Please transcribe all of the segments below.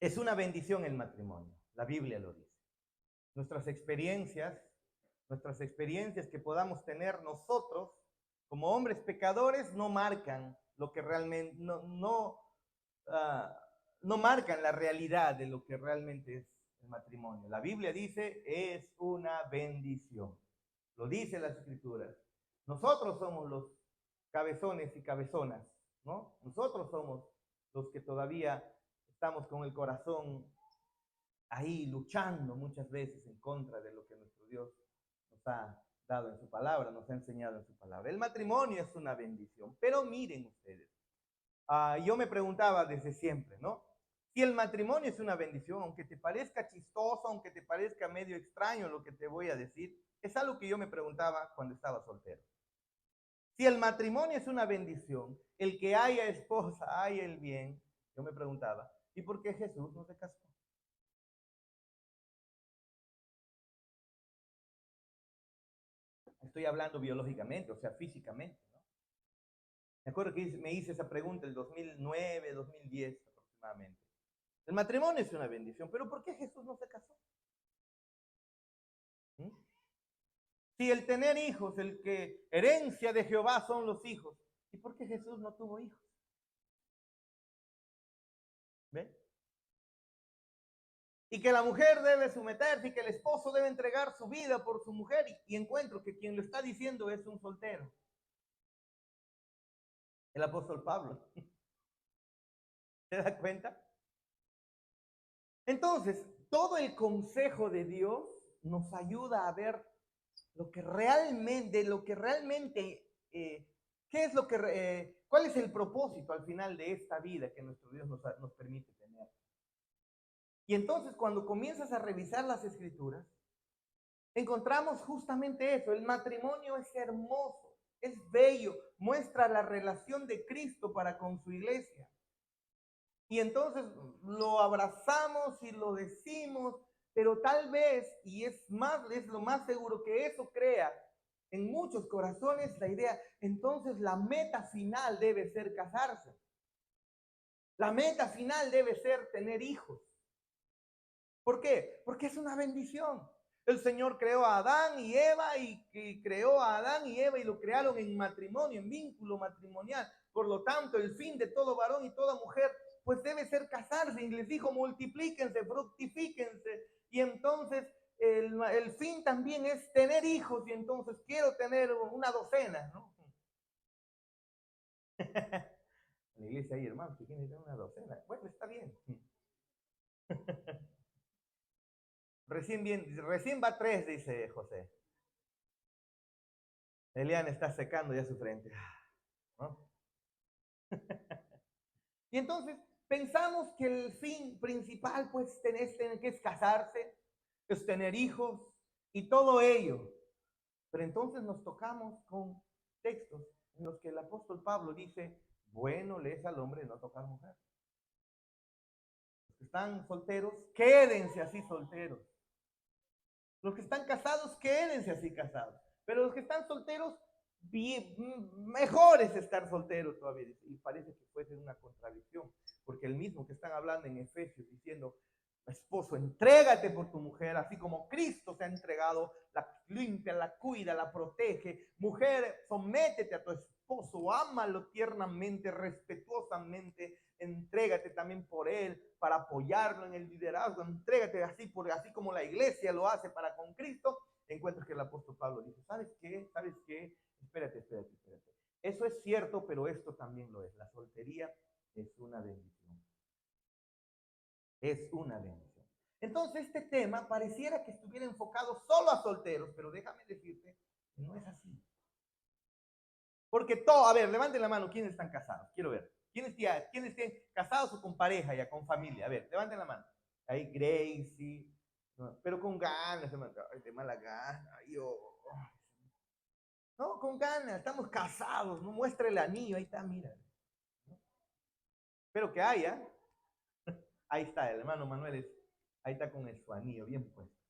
Es una bendición el matrimonio, la Biblia lo dice. Nuestras experiencias que podamos tener nosotros como hombres pecadores no marcan lo que realmente, no marcan la realidad de lo que realmente es el matrimonio. La Biblia dice, es una bendición. Lo dice las Escrituras. Nosotros somos los cabezones y cabezonas, ¿no? Nosotros somos los que todavía estamos con el corazón ahí luchando muchas veces en contra de lo que nuestro Dios nos ha dado en su palabra, nos ha enseñado en su palabra. El matrimonio es una bendición, pero miren ustedes, yo me preguntaba desde siempre, ¿no? Si el matrimonio es una bendición, aunque te parezca chistoso, aunque te parezca medio extraño lo que te voy a decir, es algo que yo me preguntaba cuando estaba soltero. Si el matrimonio es una bendición, el que haya esposa, haya el bien, yo me preguntaba, ¿y por qué Jesús no se casó? Estoy hablando biológicamente, o sea, físicamente, ¿no? Me acuerdo que me hice esa pregunta el 2009, 2010 aproximadamente. El matrimonio es una bendición, pero ¿por qué Jesús no se casó? ¿Mm? Si el tener hijos, el que herencia de Jehová son los hijos, ¿y por qué Jesús no tuvo hijos? ¿Ven? Y que la mujer debe someterse y que el esposo debe entregar su vida por su mujer, y encuentro que quien lo está diciendo es un soltero, el apóstol Pablo. ¿Se da cuenta? Entonces, todo el consejo de Dios nos ayuda a ver lo que realmente, qué es lo que, cuál es el propósito al final de esta vida que nuestro Dios nos permite tener. Y entonces cuando comienzas a revisar las escrituras, encontramos justamente eso. El matrimonio es hermoso, es bello, muestra la relación de Cristo para con su iglesia. Y entonces lo abrazamos y lo decimos, pero tal vez, y es lo más seguro que eso crea en muchos corazones la idea, entonces la meta final debe ser casarse. La meta final debe ser tener hijos. ¿Por qué? Porque es una bendición. El Señor creó a Adán y Eva y creó a Adán y Eva y lo crearon en matrimonio, en vínculo matrimonial. Por lo tanto, el fin de todo varón y toda mujer pues debe ser casarse. Y les dijo, multiplíquense, fructifíquense. Y entonces el fin también es tener hijos. Y entonces quiero tener una docena, ¿no? La iglesia ahí, hermano, que tiene una docena. Bueno, está bien. Recién va 3, dice José. Eliana está secando ya su frente, ¿no? Y entonces pensamos que el fin principal, pues, que es casarse, es tener hijos y todo ello. Pero entonces nos tocamos con textos en los que el apóstol Pablo dice, bueno, le es al hombre no tocar mujer. Los que están solteros, quédense así solteros. Los que están casados, quédense así casados. Pero los que están solteros, mejor es estar soltero todavía. Y parece que puede ser una contradicción, porque el mismo que están hablando en Efesios diciendo, esposo, entrégate por tu mujer, así como Cristo se ha entregado, la limpia, la cuida, la protege. Mujer, sométete a tu esposo, ámalo tiernamente, respetuosamente, entrégate también por él para apoyarlo en el liderazgo, entrégate así como la iglesia lo hace para con Cristo. Encuentro que el apóstol Pablo dice, ¿sabes qué? ¿Sabes qué? Espérate. Eso es cierto, pero esto también lo es. La soltería es una bendición. Es una bendición. Entonces este tema pareciera que estuviera enfocado solo a solteros, pero déjame decirte que no es así. Porque todo, a ver, levanten la mano, ¿quiénes están casados? Quiero ver. ¿Quiénes tienen casados o con pareja ya, con familia? A ver, levanten la mano. Ahí Gracie, no, pero con ganas, de mala gana. No, con ganas, estamos casados, no muestre el anillo, ahí está, mira. Pero que haya, ahí está, el hermano Manuel ahí está con su anillo bien puesto.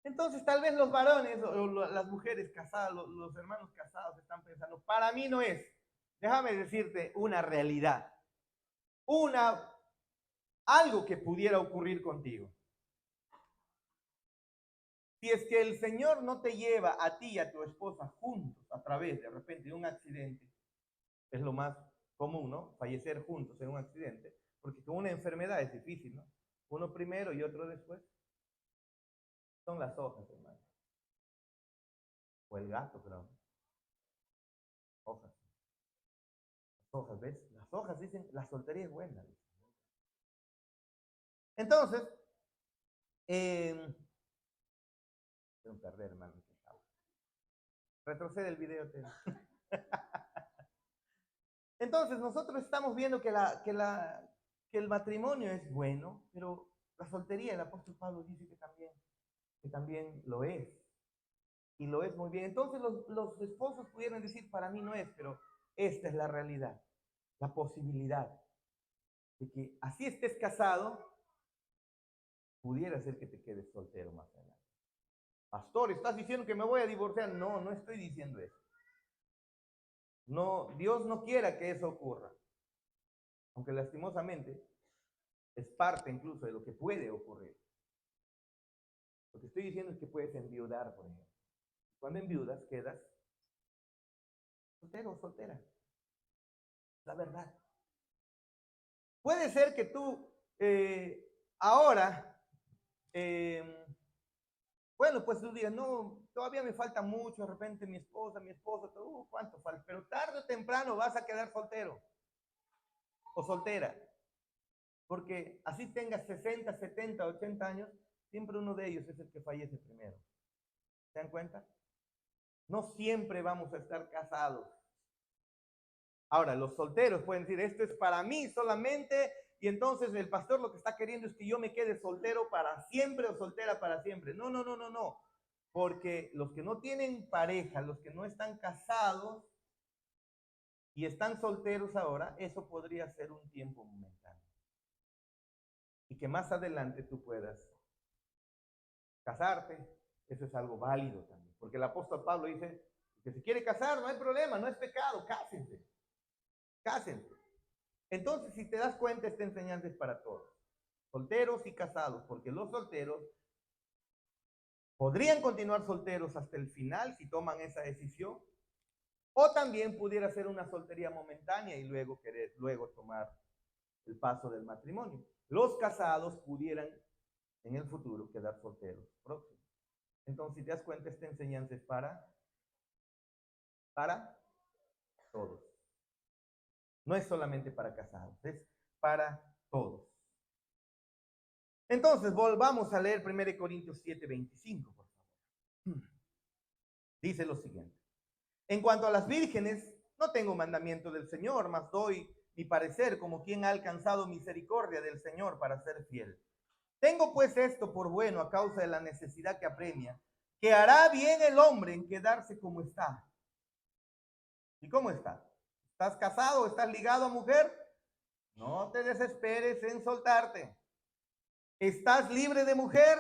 Entonces tal vez los varones o las mujeres casadas, los hermanos casados están pensando, para mí no es, déjame decirte una realidad. Una algo que pudiera ocurrir contigo. Si es que el Señor no te lleva a ti y a tu esposa juntos a través de repente de un accidente, es lo más común, ¿no? Fallecer juntos en un accidente, porque con una enfermedad es difícil, ¿no? Uno primero y otro después. Son las hojas, hermano. O el gato, creo. Hojas. Las hojas, ¿ves? Las hojas dicen, la soltería es buena. Entonces, tengo que perder, hermano. Retrocede el video. Entonces, nosotros estamos viendo que el matrimonio es bueno, pero la soltería, el apóstol Pablo dice que también lo es. Y lo es muy bien. Entonces, los esposos pudieran decir, para mí no es, pero esta es la realidad, la posibilidad de que así estés casado, pudiera ser que te quedes soltero más adelante. Pastor, ¿estás diciendo que me voy a divorciar? No, no estoy diciendo eso. No, Dios no quiera que eso ocurra. Aunque lastimosamente es parte incluso de lo que puede ocurrir. Lo que estoy diciendo es que puedes enviudar, por ejemplo. Cuando enviudas, quedas soltero o soltera. La verdad. Puede ser que tú ahora, bueno, pues tú digas, no, todavía me falta mucho, de repente mi esposa, ¿cuánto falta? Pero tarde o temprano vas a quedar soltero o soltera. Porque así tengas 60, 70, 80 años, siempre uno de ellos es el que fallece primero. ¿Se dan cuenta? No siempre vamos a estar casados. Ahora, los solteros pueden decir, esto es para mí solamente, y entonces el pastor lo que está queriendo es que yo me quede soltero para siempre o soltera para siempre. No, no, no, no, no. Porque los que no tienen pareja, los que no están casados y están solteros ahora, eso podría ser un tiempo momentáneo. Y que más adelante tú puedas casarte, eso es algo válido también. Porque el apóstol Pablo dice que si quiere casar, no hay problema, no es pecado, cásense. Cásense. Entonces, si te das cuenta, esta enseñanza es para todos, solteros y casados, porque los solteros podrían continuar solteros hasta el final si toman esa decisión, o también pudiera ser una soltería momentánea y luego tomar el paso del matrimonio. Los casados pudieran en el futuro quedar solteros próximos. Entonces, si te das cuenta, esta enseñanza es para todos. No es solamente para casados, es para todos. Entonces, volvamos a leer 1 Corintios 7, 25, por favor. Dice lo siguiente. En cuanto a las vírgenes, no tengo mandamiento del Señor, mas doy mi parecer como quien ha alcanzado misericordia del Señor para ser fiel. Tengo pues esto por bueno a causa de la necesidad que apremia, que hará bien el hombre en quedarse como está. ¿Y cómo está? ¿Estás casado? ¿Estás ligado a mujer? No te desesperes en soltarte. ¿Estás libre de mujer?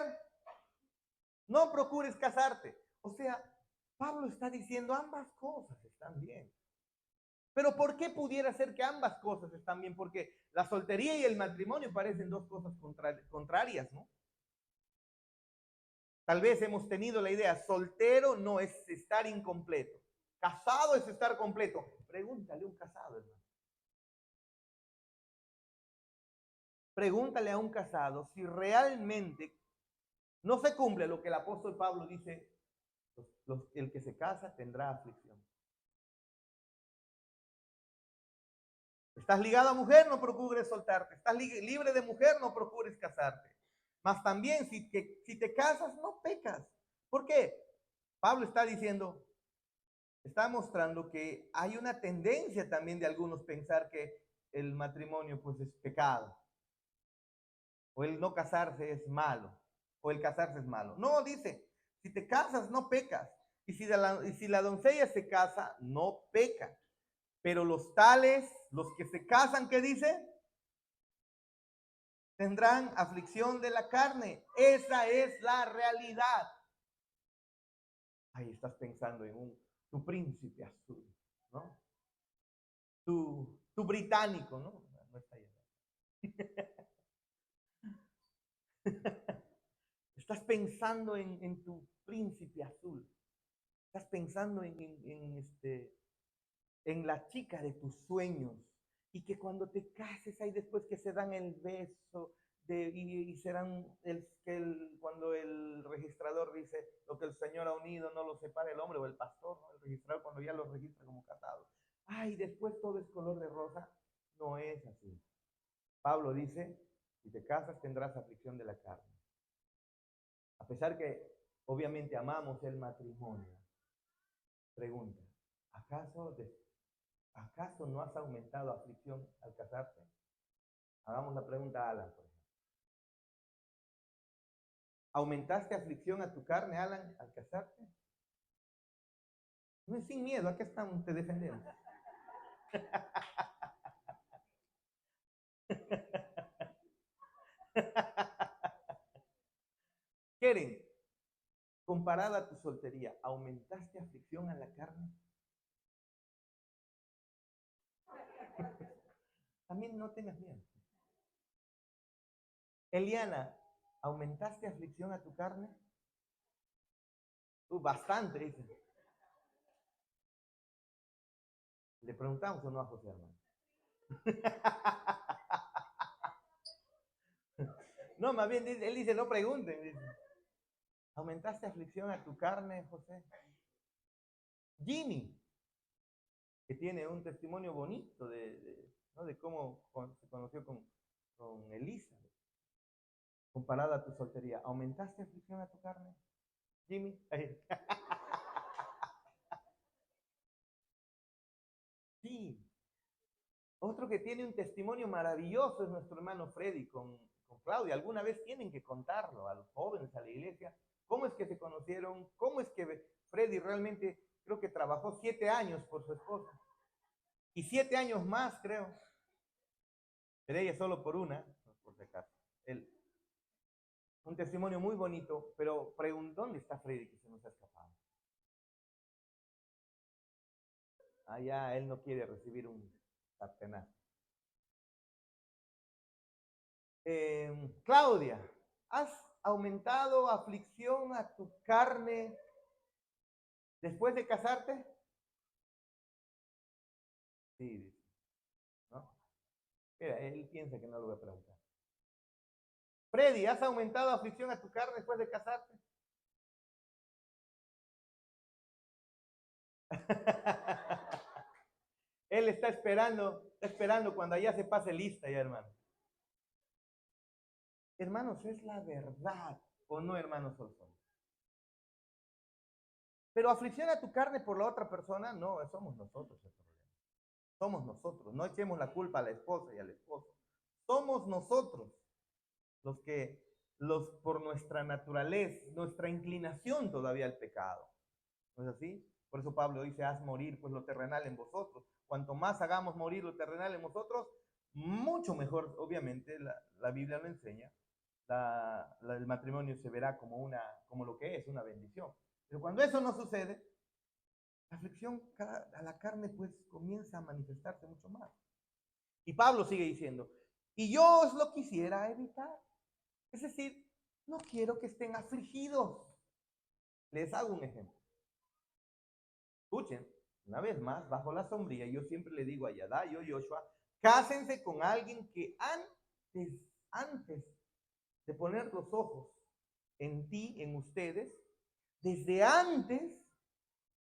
No procures casarte. O sea, Pablo está diciendo ambas cosas están bien. Pero ¿por qué pudiera ser que ambas cosas están bien? Porque la soltería y el matrimonio parecen dos cosas contrarias, ¿no? Tal vez hemos tenido la idea, soltero no es estar incompleto, casado es estar completo. Pregúntale a un casado, hermano. Pregúntale a un casado si realmente no se cumple lo que el apóstol Pablo dice, el que se casa tendrá aflicción. Estás ligado a mujer, no procures soltarte. Estás libre de mujer, no procures casarte. Mas también si te casas, no pecas. ¿Por qué? Pablo está diciendo, está mostrando que hay una tendencia también de algunos pensar que el matrimonio pues es pecado. O el no casarse es malo. O el casarse es malo. No, dice, si te casas, no pecas. Y si la doncella se casa, no peca. Pero los tales, los que se casan, ¿qué dice? Tendrán aflicción de la carne. Esa es la realidad. Ahí estás pensando en tu príncipe azul, ¿no? Tu británico, ¿no? No está allá. pensando en tu príncipe azul. Estás pensando en la chica de tus sueños. Y que cuando te cases, ahí después que se dan el beso, y serán cuando el registrador dice lo que el Señor ha unido no lo separa el hombre o el pastor, ¿no? El registrador cuando ya los registra como casados. Ay, después todo es color de rosa. No es así. Pablo dice, si te casas tendrás aflicción de la carne. A pesar que obviamente amamos el matrimonio. Pregunta, ¿acaso no has aumentado aflicción al casarte? Hagamos la pregunta a Alan, por ejemplo. ¿Aumentaste aflicción a tu carne, Alan, al casarte? No es sin miedo, aquí estamos, te defendemos. Quieren, comparada a tu soltería, ¿aumentaste aflicción a la carne? También no tengas miedo. Eliana, ¿aumentaste aflicción a tu carne? Bastante, dice. Le preguntamos o no a José, hermano. No, más bien él dice, no pregunten. Dice. ¿Aumentaste aflicción a tu carne, José? Jimmy, que tiene un testimonio bonito ¿no? de cómo se conoció con Elisa, comparada a tu soltería. ¿Aumentaste aflicción a tu carne, Jimmy? Sí. Otro que tiene un testimonio maravilloso es nuestro hermano Freddy con Claudia. Alguna vez tienen que contarlo a los jóvenes, a la iglesia, cómo es que se conocieron, cómo es que Freddy realmente, creo que trabajó 7 años por su esposa. Y 7 años más, creo. Pero ella solo por una, por si acaso. Un testimonio muy bonito, pero preguntó, ¿dónde está Freddy que se nos ha escapado? Allá él no quiere recibir un sartenazo. Claudia, ¿has aumentado aflicción a tu carne después de casarte? Sí, dice. ¿No? Mira, él piensa que no lo voy a preguntar. Freddy, ¿has aumentado aflicción a tu carne después de casarte? Él está esperando cuando allá se pase lista ya, hermano. Hermanos, es la verdad, ¿o no, hermanos Solson? Pero aflicción a tu carne por la otra persona, no, somos nosotros el problema. Somos nosotros, no echemos la culpa a la esposa y al esposo. Somos nosotros los que, por nuestra naturaleza, nuestra inclinación todavía al pecado. ¿No es así? Por eso Pablo dice, haz morir pues lo terrenal en vosotros. Cuanto más hagamos morir lo terrenal en vosotros, mucho mejor, obviamente, la Biblia lo enseña. El matrimonio se verá como lo que es, una bendición. Pero cuando eso no sucede, la aflicción a la carne pues comienza a manifestarse mucho más. Y Pablo sigue diciendo, y yo os lo quisiera evitar. Es decir, no quiero que estén afligidos. Les hago un ejemplo. Escuchen, una vez más, bajo la sombría, yo siempre le digo a Yadá y a Joshua, cásense con alguien que antes de poner los ojos en ti, en ustedes, desde antes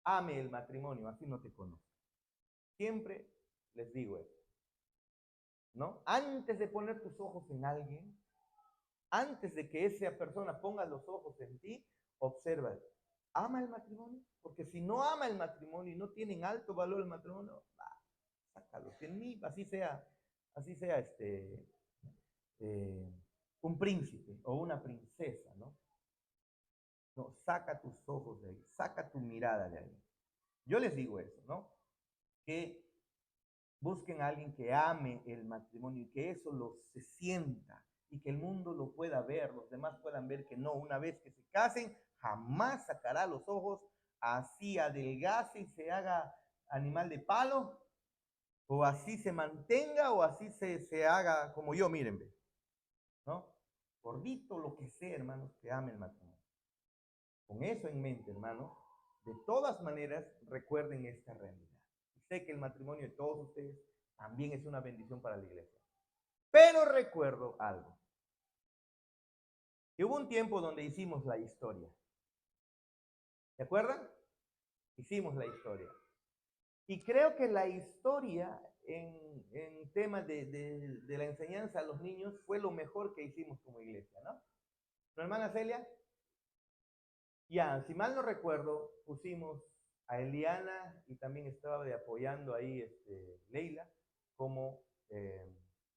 ame el matrimonio, así no te conozco. Siempre les digo eso, ¿no? Antes de poner tus ojos en alguien, antes de que esa persona ponga los ojos en ti, observa, ¿ama el matrimonio? Porque si no ama el matrimonio y no tienen alto valor el matrimonio, sácalo, que en mí, así sea un príncipe o una princesa, ¿no? No, saca tus ojos de ahí, saca tu mirada de ahí. Yo les digo eso, ¿no? Que busquen a alguien que ame el matrimonio y que eso se sienta y que el mundo lo pueda ver, los demás puedan ver que no, una vez que se casen, jamás sacará los ojos, así adelgace y se haga animal de palo, o así se mantenga, o así se haga como yo, miren, ¿no? Gordito, lo que sea, hermanos, que ame el matrimonio. Con eso en mente, hermano, de todas maneras, recuerden esta realidad. Sé que el matrimonio de todos ustedes también es una bendición para la iglesia. Pero recuerdo algo. Que hubo un tiempo donde hicimos la historia. ¿Se acuerdan? Hicimos la historia. Y creo que la historia en temas de la enseñanza a los niños fue lo mejor que hicimos como iglesia, ¿no? ¿No, hermana Celia? Ya, si mal no recuerdo, pusimos a Eliana y también estaba apoyando ahí Leila como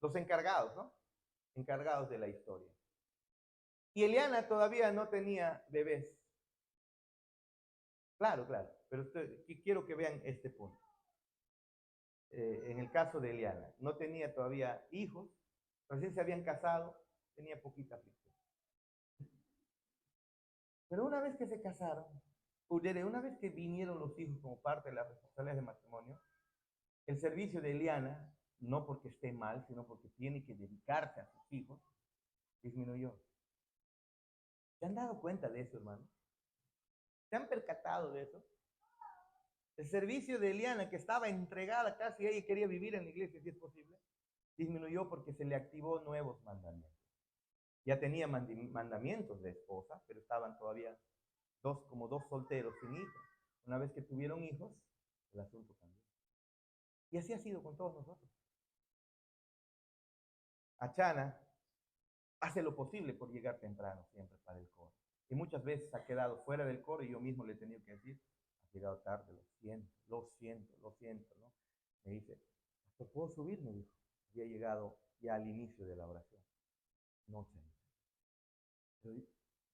los encargados, ¿no? Encargados de la historia. Y Eliana todavía no tenía bebés. Claro, claro, pero quiero que vean este punto. En el caso de Eliana, no tenía todavía hijos, recién se habían casado, tenía poquita aflicción. Pero una vez que se casaron, una vez que vinieron los hijos como parte de las responsabilidades de matrimonio, el servicio de Eliana, no porque esté mal, sino porque tiene que dedicarse a sus hijos, disminuyó. ¿Se han dado cuenta de eso, hermano? ¿Se han percatado de eso? El servicio de Eliana, que estaba entregada casi, ella quería vivir en la iglesia si es posible, disminuyó porque se le activó nuevos mandamientos. Ya tenía mandamientos de esposa, pero estaban todavía como dos solteros sin hijos. Una vez que tuvieron hijos, el asunto cambió. Y así ha sido con todos nosotros. Achana hace lo posible por llegar temprano siempre para el coro. Y muchas veces ha quedado fuera del coro y yo mismo le he tenido que decir, ha llegado tarde, lo siento, ¿no? Me dice, ¿hasta puedo subir? Me dijo. Y he llegado ya al inicio de la oración. No sé. Pero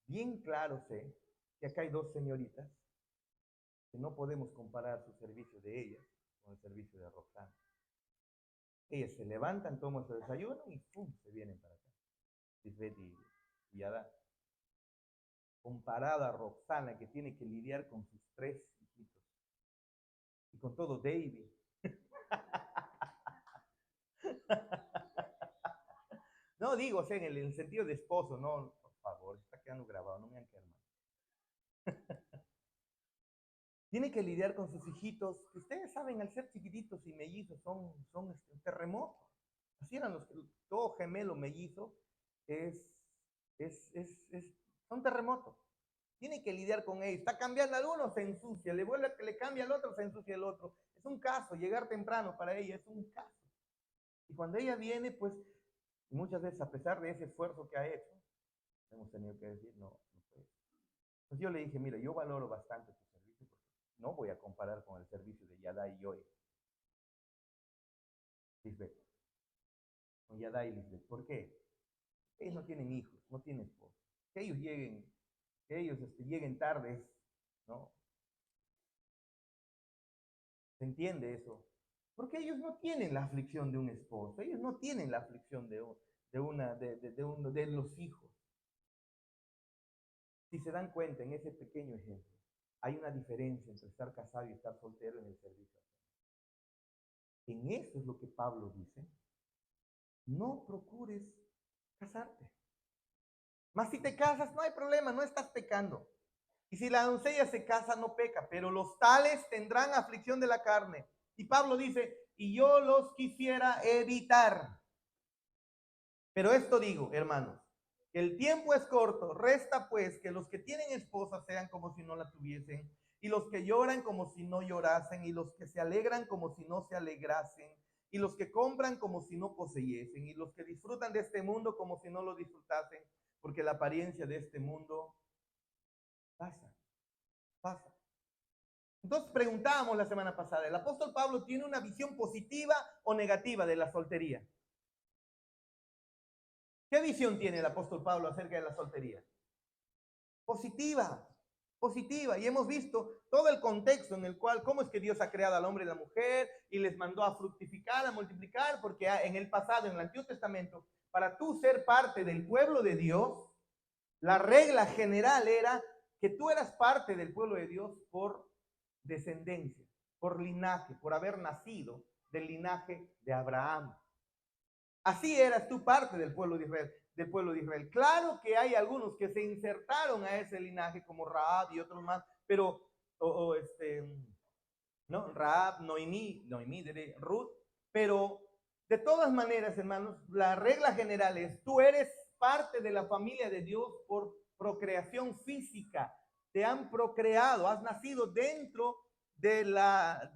bien claro sé que acá hay dos señoritas que no podemos comparar su servicio de ellas con el servicio de Roxana. Ellas se levantan, toman su desayuno y ¡pum! Se vienen para acá. Lisbeth y Ada. Comparada a Roxana, que tiene que lidiar con sus 3 hijitos. Y con todo David. No digo, o sea, en el sentido de esposo, no, por favor, está quedando grabado, no me han quedado mal. Tiene que lidiar con sus hijitos, que ustedes saben, al ser chiquititos y mellizos, son terremotos. Así eran todo gemelo mellizo, son terremotos. Tiene que lidiar con ellos. Está cambiando al uno, se ensucia. Le cambia al otro, se ensucia el otro. Es un caso. Llegar temprano para ella es un caso. Y cuando ella viene, pues, muchas veces, a pesar de ese esfuerzo que ha hecho, hemos tenido que decir, no puede. Entonces yo le dije, mira, yo valoro bastante tu servicio, porque no voy a comparar con el servicio de Yada y Joy. Lisbeth. Con Yada y Lisbeth. ¿Por qué? Ellos no tienen hijos, no tienen esposa. Que ellos lleguen tarde, ¿no? ¿Se entiende eso? Porque ellos no tienen la aflicción de un esposo, ellos no tienen la aflicción de los hijos. Si se dan cuenta en ese pequeño ejemplo, hay una diferencia entre estar casado y estar soltero en el servicio. En eso es lo que Pablo dice. No procures casarte. Mas si te casas, no hay problema, no estás pecando. Y si la doncella se casa, no peca, pero los tales tendrán aflicción de la carne. Y Pablo dice, y yo los quisiera evitar. Pero esto digo, hermanos, que el tiempo es corto, resta pues que los que tienen esposa sean como si no la tuviesen, y los que lloran como si no llorasen, y los que se alegran como si no se alegrasen, y los que compran como si no poseyesen, y los que disfrutan de este mundo como si no lo disfrutasen, porque la apariencia de este mundo pasa. Entonces preguntábamos la semana pasada, ¿el apóstol Pablo tiene una visión positiva o negativa de la soltería? ¿Qué visión tiene el apóstol Pablo acerca de la soltería? Positiva, positiva. Y hemos visto todo el contexto en el cual, cómo es que Dios ha creado al hombre y la mujer y les mandó a fructificar, a multiplicar, porque en el pasado, en el Antiguo Testamento, para tú ser parte del pueblo de Dios, la regla general era que tú eras parte del pueblo de Dios por descendencia, por linaje, por haber nacido del linaje de Abraham. Así eras tú parte del pueblo de Israel, del pueblo de Israel. Claro que hay algunos que se insertaron a ese linaje, como Rahab y otros más, pero, ¿no? Rahab, Noemí, Ruth, pero de todas maneras, hermanos, la regla general es, tú eres parte de la familia de Dios por procreación física. Te han procreado, has nacido dentro de la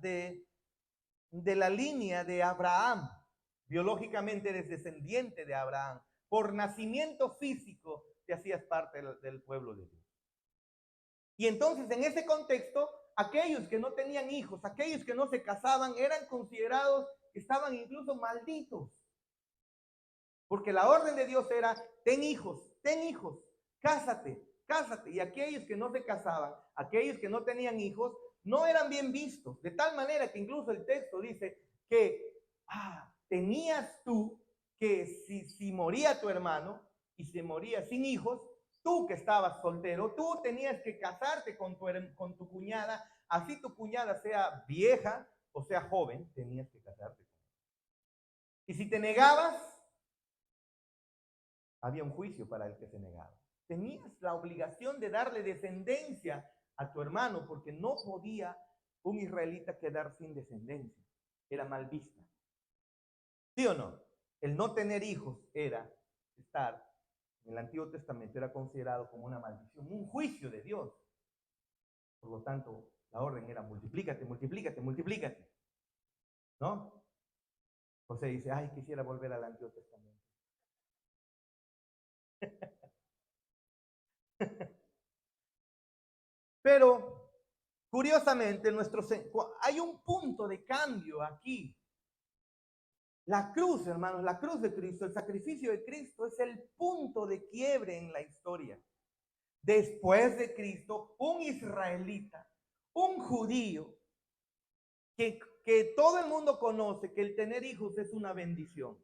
línea de Abraham. Biológicamente eres descendiente de Abraham. Por nacimiento físico te hacías parte del pueblo de Dios. Y entonces, en ese contexto, aquellos que no tenían hijos, aquellos que no se casaban, eran considerados, estaban incluso malditos. Porque la orden de Dios era, ten hijos, cásate, cásate. Y aquellos que no se casaban, aquellos que no tenían hijos, no eran bien vistos. De tal manera que incluso el texto dice que tenías tú que si moría tu hermano y se moría sin hijos, tú que estabas soltero, tú tenías que casarte con tu cuñada, así tu cuñada sea vieja o sea joven, tenías que casarte con ella. Y si te negabas, había un juicio para el que se negaba. Tenías la obligación de darle descendencia a tu hermano, porque no podía un israelita quedar sin descendencia. Era mal vista. ¿Sí o no? El no tener hijos era estar, en el Antiguo Testamento era considerado como una maldición, un juicio de Dios. Por lo tanto, la orden era multiplícate, multiplícate, multiplícate. ¿No? José dice, ay, quisiera volver al Antiguo Testamento. Pero, curiosamente, hay un punto de cambio aquí. La cruz, hermanos, la cruz de Cristo, el sacrificio de Cristo es el punto de quiebre en la historia. Después de Cristo, un israelita, un judío, que todo el mundo conoce que el tener hijos es una bendición,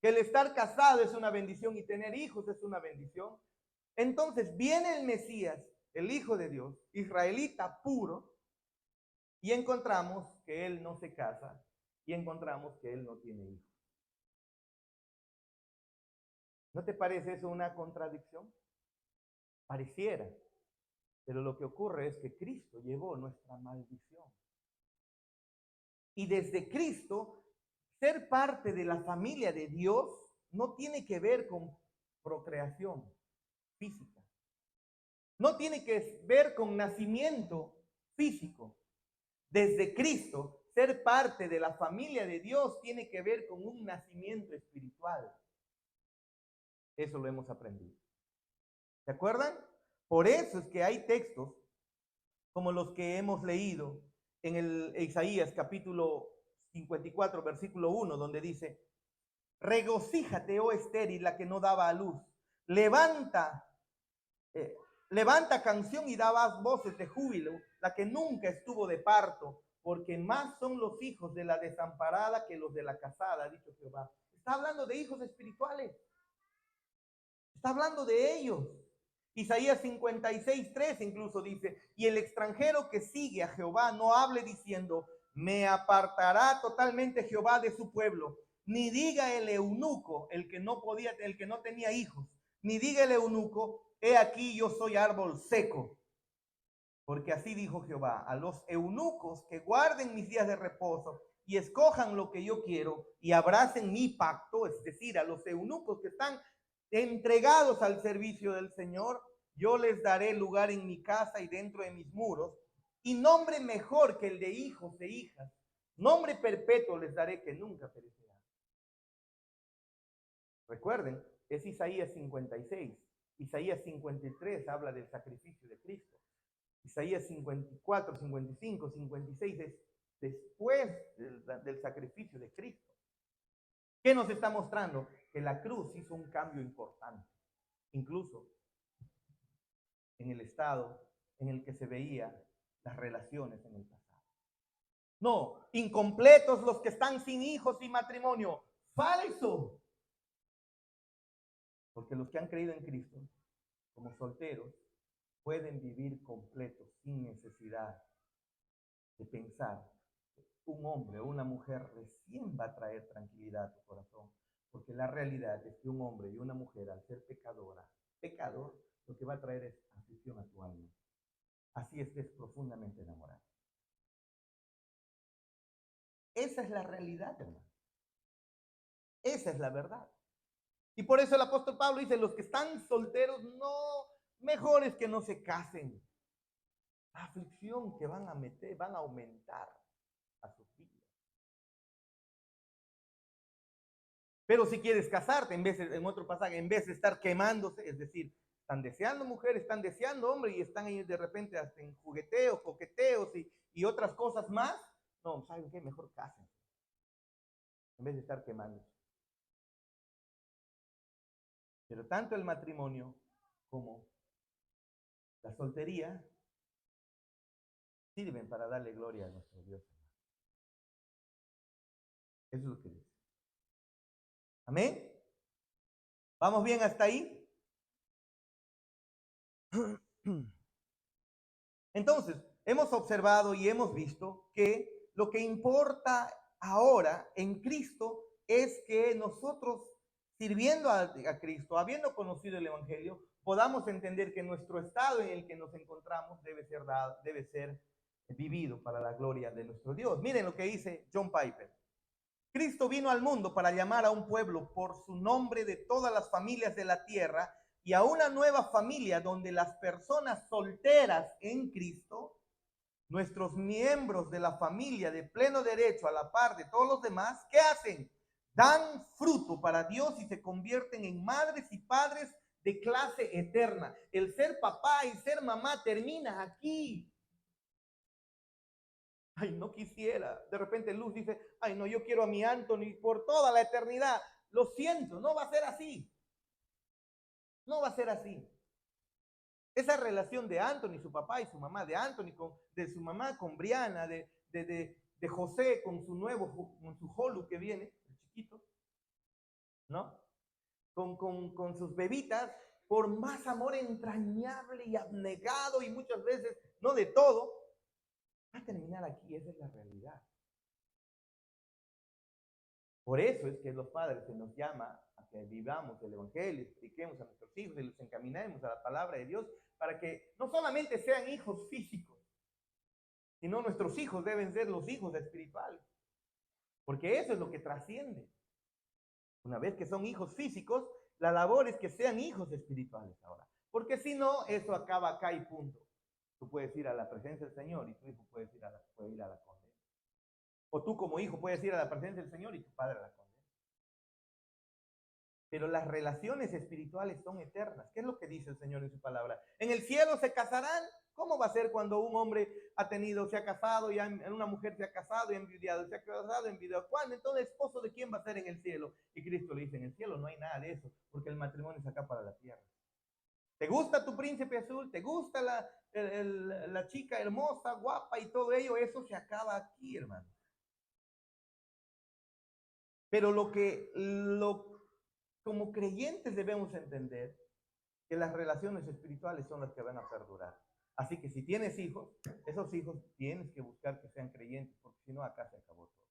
que el estar casado es una bendición y tener hijos es una bendición. Entonces viene el Mesías, el Hijo de Dios, israelita puro, y encontramos que él no se casa y encontramos que él no tiene hijos. ¿No te parece eso una contradicción? Pareciera, pero lo que ocurre es que Cristo llevó nuestra maldición. Y desde Cristo, ser parte de la familia de Dios no tiene que ver con procreación física. No tiene que ver con nacimiento físico. Desde Cristo, ser parte de la familia de Dios tiene que ver con un nacimiento espiritual. Eso lo hemos aprendido. ¿Se acuerdan? Por eso es que hay textos como los que hemos leído en el Isaías capítulo 54, versículo 1, donde dice, regocíjate, oh estéril, la que no daba a luz. Levanta, levanta canción y daba voces de júbilo, la que nunca estuvo de parto, porque más son los hijos de la desamparada que los de la casada, ha dicho Jehová. Está hablando de hijos espirituales. Está hablando de ellos. Isaías 56:3 incluso dice, y el extranjero que sigue a Jehová no hable diciendo, me apartará totalmente Jehová de su pueblo, ni diga el eunuco, el que no tenía hijos, ni diga el eunuco, he aquí yo soy árbol seco. Porque así dijo Jehová, a los eunucos que guarden mis días de reposo y escojan lo que yo quiero y abracen mi pacto, es decir, a los eunucos que están entregados al servicio del Señor, yo les daré lugar en mi casa y dentro de mis muros, y nombre mejor que el de hijos e hijas, nombre perpetuo les daré que nunca perecerá. Recuerden, es Isaías 56. Isaías 53 habla del sacrificio de Cristo. Isaías 54, 55, 56 es después del sacrificio de Cristo. ¿Qué nos está mostrando? Que la cruz hizo un cambio importante, incluso en el estado en el que se veían las relaciones en el pasado. No, incompletos los que están sin hijos y matrimonio. Falso. Porque los que han creído en Cristo, como solteros, pueden vivir completos sin necesidad de pensar que un hombre o una mujer recién va a traer tranquilidad a tu corazón. Porque la realidad es que un hombre y una mujer, al ser pecador, lo que va a traer es aflicción a tu alma. Así estés profundamente enamorado. Esa es la realidad, hermano. Esa es la verdad. Y por eso el apóstol Pablo dice, los que están solteros, no, mejor es que no se casen. La aflicción que van a meter, van a aumentar a sus vidas. Pero si quieres casarte, en otro pasaje, en vez de estar quemándose, es decir, están deseando mujer, están deseando hombre y están ahí de repente hasta en jugueteos, coqueteos y otras cosas más, no, ¿saben qué? Mejor cásense, en vez de estar quemándose. Pero tanto el matrimonio como la soltería sirven para darle gloria a nuestro Dios. Eso es lo que dice. ¿Amén? ¿Vamos bien hasta ahí? Entonces, hemos observado y hemos visto que lo que importa ahora en Cristo es que nosotros, sirviendo a Cristo, habiendo conocido el Evangelio, podamos entender que nuestro estado en el que nos encontramos debe ser vivido para la gloria de nuestro Dios. Miren lo que dice John Piper. Cristo vino al mundo para llamar a un pueblo por su nombre de todas las familias de la tierra y a una nueva familia donde las personas solteras en Cristo, nuestros miembros de la familia de pleno derecho a la par de todos los demás, ¿qué hacen? Dan fruto para Dios y se convierten en madres y padres de clase eterna. El ser papá y ser mamá termina aquí. Ay, no quisiera. De repente Luz dice, ay, no, yo quiero a mi Anthony por toda la eternidad. Lo siento, no va a ser así. No va a ser así. Esa relación de Anthony, su papá y su mamá, de Anthony, de su mamá con Brianna, de José con con su Holu que viene, el chiquito, ¿no? Con sus bebitas, por más amor entrañable y abnegado y muchas veces, no de todo, va a terminar aquí, esa es la realidad. Por eso es que los padres se nos llama a que vivamos el Evangelio, expliquemos a nuestros hijos y los encaminemos a la palabra de Dios para que no solamente sean hijos físicos, sino nuestros hijos deben ser los hijos espirituales, porque eso es lo que trasciende. Una vez que son hijos físicos, la labor es que sean hijos espirituales ahora, porque si no, eso acaba acá y punto. Tú puedes ir a la presencia del Señor y tu hijo puede ir a la condena. O tú como hijo puedes ir a la presencia del Señor y tu padre a la condena. Pero las relaciones espirituales son eternas. ¿Qué es lo que dice el Señor en su palabra? En el cielo se casarán. ¿Cómo va a ser cuando un hombre se ha casado y una mujer se ha casado y ha envidiado, se ha casado y envidiado? ¿Cuándo? Entonces, ¿esposo de quién va a ser en el cielo? Y Cristo le dice, en el cielo no hay nada de eso, porque el matrimonio es acá para la tierra. ¿Te gusta tu príncipe azul? ¿Te gusta la chica hermosa, guapa y todo ello? Eso se acaba aquí, hermano. Pero como creyentes debemos entender que las relaciones espirituales son las que van a perdurar. Así que si tienes hijos, esos hijos tienes que buscar que sean creyentes, porque si no, acá se acabó todo.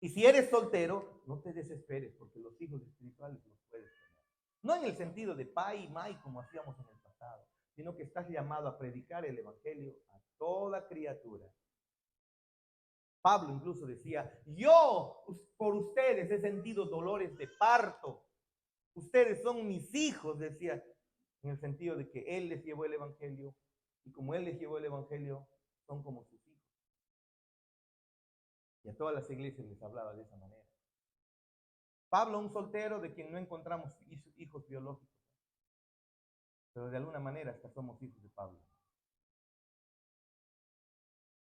Y si eres soltero, no te desesperes, porque los hijos espirituales los puedes tener. No en el sentido de pai y mai, como hacíamos en el pasado, sino que estás llamado a predicar el evangelio a toda criatura. Pablo incluso decía, yo por ustedes he sentido dolores de parto. Ustedes son mis hijos, decía, en el sentido de que él les llevó el evangelio y como él les llevó el evangelio, son como sus hijos. Y a todas las iglesias les hablaba de esa manera. Pablo, un soltero de quien no encontramos hijos biológicos, pero de alguna manera hasta somos hijos de Pablo.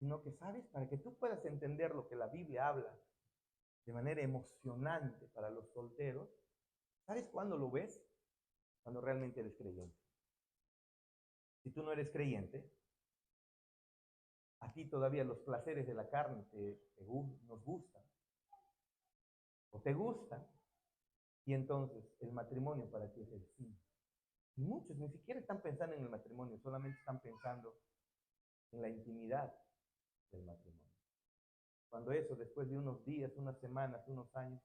Sino que, ¿sabes? Para que tú puedas entender lo que la Biblia habla de manera emocionante para los solteros, ¿sabes cuándo lo ves? Cuando realmente eres creyente. Si tú no eres creyente, a ti todavía los placeres de la carne nos gustan, o te gustan, y entonces el matrimonio para ti es el fin. Y muchos ni siquiera están pensando en el matrimonio, solamente están pensando en la intimidad del matrimonio. Cuando eso, después de unos días, unas semanas, unos años,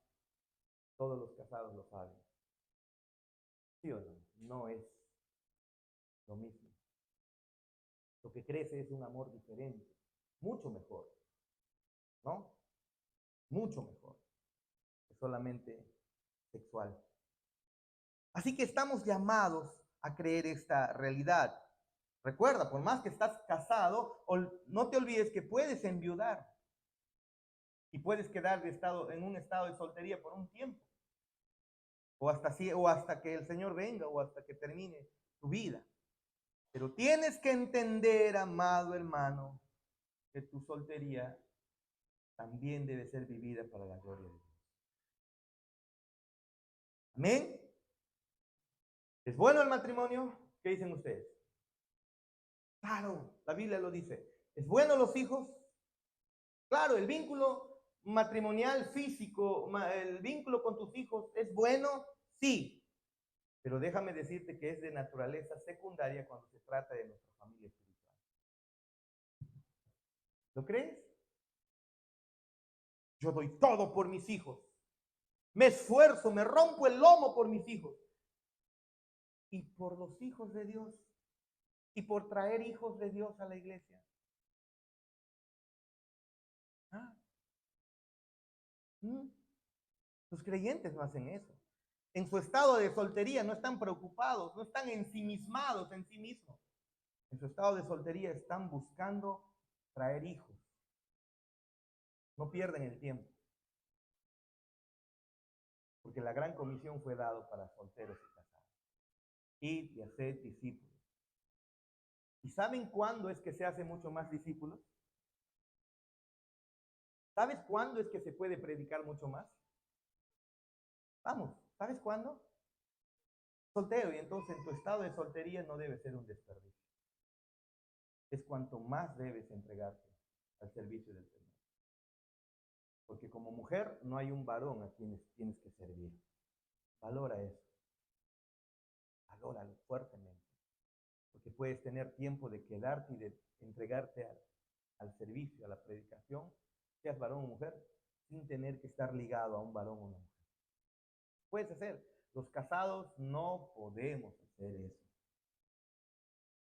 Todos los casados lo saben. ¿Sí o no? No es lo mismo. Lo que crece es un amor diferente, mucho mejor, ¿no? Mucho mejor que solamente sexual. Así que estamos llamados a creer esta realidad. Recuerda, por más que estás casado, no te olvides que puedes enviudar y puedes quedar en un estado de soltería por un tiempo, o hasta que el Señor venga, o hasta que termine tu vida. Pero tienes que entender, amado hermano, que tu soltería también debe ser vivida para la gloria de Dios. Amén. ¿Es bueno el matrimonio? ¿Qué dicen ustedes? Claro, la Biblia lo dice. ¿Es bueno los hijos? Claro, el vínculo matrimonial físico, el vínculo con tus hijos, ¿es bueno? Sí. Pero déjame decirte que es de naturaleza secundaria cuando se trata de nuestra familia espiritual. ¿Lo crees? Yo doy todo por mis hijos. Me esfuerzo, me rompo el lomo por mis hijos. Y por los hijos de Dios. Y por traer hijos de Dios a la iglesia. ¿Ah? Los creyentes no hacen eso. En su estado de soltería no están preocupados, no están ensimismados en sí mismos. En su estado de soltería están buscando traer hijos. No pierden el tiempo. Porque la gran comisión fue dada para solteros y casados. Ir y hacer discípulos. ¿Y saben cuándo es que se hace mucho más discípulos? ¿Sabes cuándo es que se puede predicar mucho más? Vamos, ¿sabes cuándo? Soltero, y entonces en tu estado de soltería no debe ser un desperdicio. Es cuanto más debes entregarte al servicio del Señor. Porque como mujer no hay un varón a quien tienes que servir. Valora eso. Valóralo fuertemente. Porque puedes tener tiempo de quedarte y de entregarte al servicio, a la predicación, seas varón o mujer, sin tener que estar ligado a un varón o una mujer. Puedes hacer. Los casados no podemos hacer eso.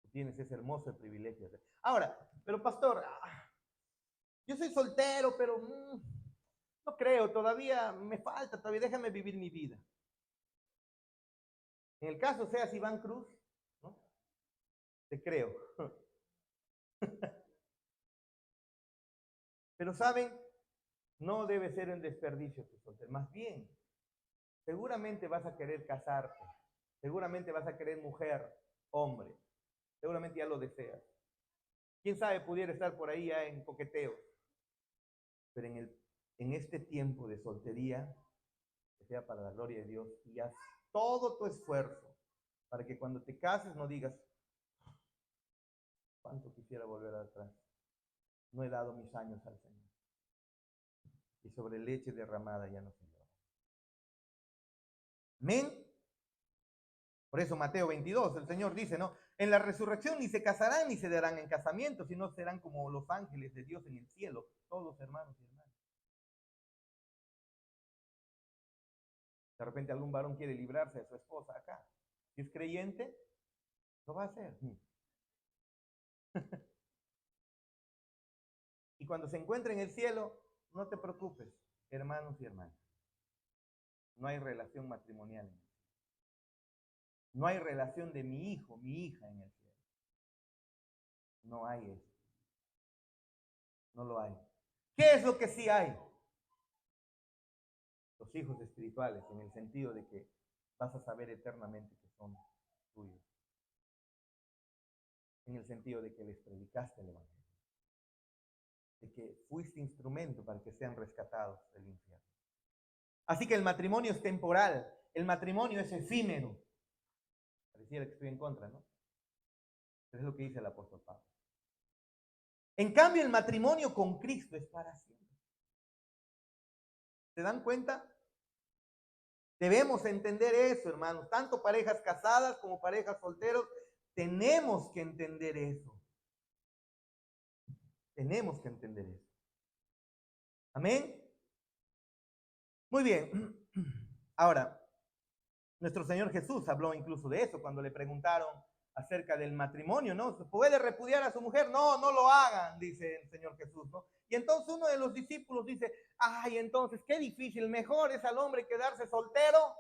Tú tienes ese hermoso privilegio de hacer. Ahora, pero pastor, yo soy soltero, pero no creo, todavía me falta, todavía déjame vivir mi vida. En el caso seas Iván Cruz, ¿no? Te creo. Pero saben, no debe ser un desperdicio tu soltero. Más bien, seguramente vas a querer casarte. Seguramente vas a querer mujer, hombre. Seguramente ya lo deseas. Quién sabe, pudiera estar por ahí ya en coqueteo. Pero en este tiempo de soltería, que sea para la gloria de Dios, y haz todo tu esfuerzo para que cuando te cases no digas, cuánto quisiera volver atrás. No he dado mis años al Señor. Y sobre leche derramada ya no se llora. Amén. Por eso Mateo 22, el Señor dice, ¿no? En la resurrección ni se casarán ni se darán en casamiento, sino serán como los ángeles de Dios en el cielo, todos hermanos y hermanas. De repente algún varón quiere librarse de su esposa acá. Si es creyente, lo va a hacer. Y cuando se encuentre en el cielo, no te preocupes, hermanos y hermanas. No hay relación matrimonial. No hay relación de mi hijo, mi hija en el cielo. No hay eso. No lo hay. ¿Qué es lo que sí hay? Los hijos espirituales, en el sentido de que vas a saber eternamente que son tuyos. En el sentido de que les predicaste el Evangelio. De que fuiste instrumento para que sean rescatados del infierno. Así que el matrimonio es temporal, el matrimonio es efímero. Pareciera que estoy en contra, ¿no? Pero es lo que dice el apóstol Pablo. En cambio, el matrimonio con Cristo es para siempre. ¿Se dan cuenta? Debemos entender eso, hermanos. Tanto parejas casadas como parejas solteros, tenemos que entender eso. Tenemos que entender eso. Amén. Muy bien. Ahora, nuestro Señor Jesús habló incluso de eso cuando le preguntaron acerca del matrimonio, ¿no? ¿Puede repudiar a su mujer? No, no lo hagan, dice el Señor Jesús, ¿no? Y entonces uno de los discípulos dice, ay, entonces qué difícil, mejor es al hombre quedarse soltero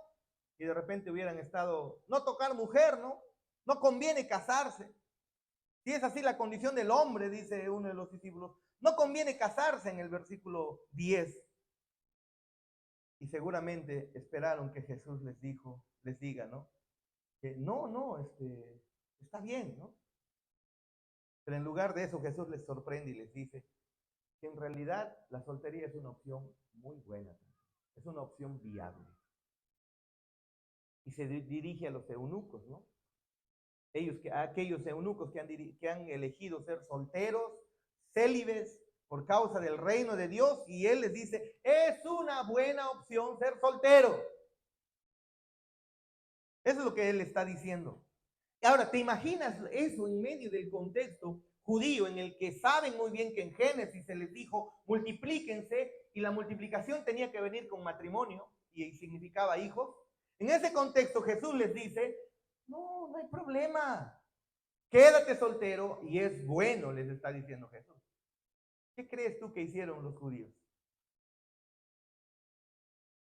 y de repente hubieran estado, no tocar mujer, ¿no? No conviene casarse. Si es así la condición del hombre, dice uno de los discípulos, no conviene casarse en el versículo 10. Y seguramente esperaron que Jesús les diga, ¿no? Que no, está bien, ¿no? Pero en lugar de eso Jesús les sorprende y les dice que en realidad la soltería es una opción muy buena, es una opción viable. Y se dirige a los eunucos, ¿no? Aquellos eunucos que han elegido ser solteros, célibes, por causa del reino de Dios, y Él les dice, es una buena opción ser soltero. Eso es lo que Él está diciendo. Ahora, ¿te imaginas eso en medio del contexto judío en el que saben muy bien que en Génesis se les dijo, multiplíquense, y la multiplicación tenía que venir con matrimonio y significaba hijos? En ese contexto Jesús les dice, no hay problema, quédate soltero y es bueno, les está diciendo Jesús. ¿Qué crees tú que hicieron los judíos?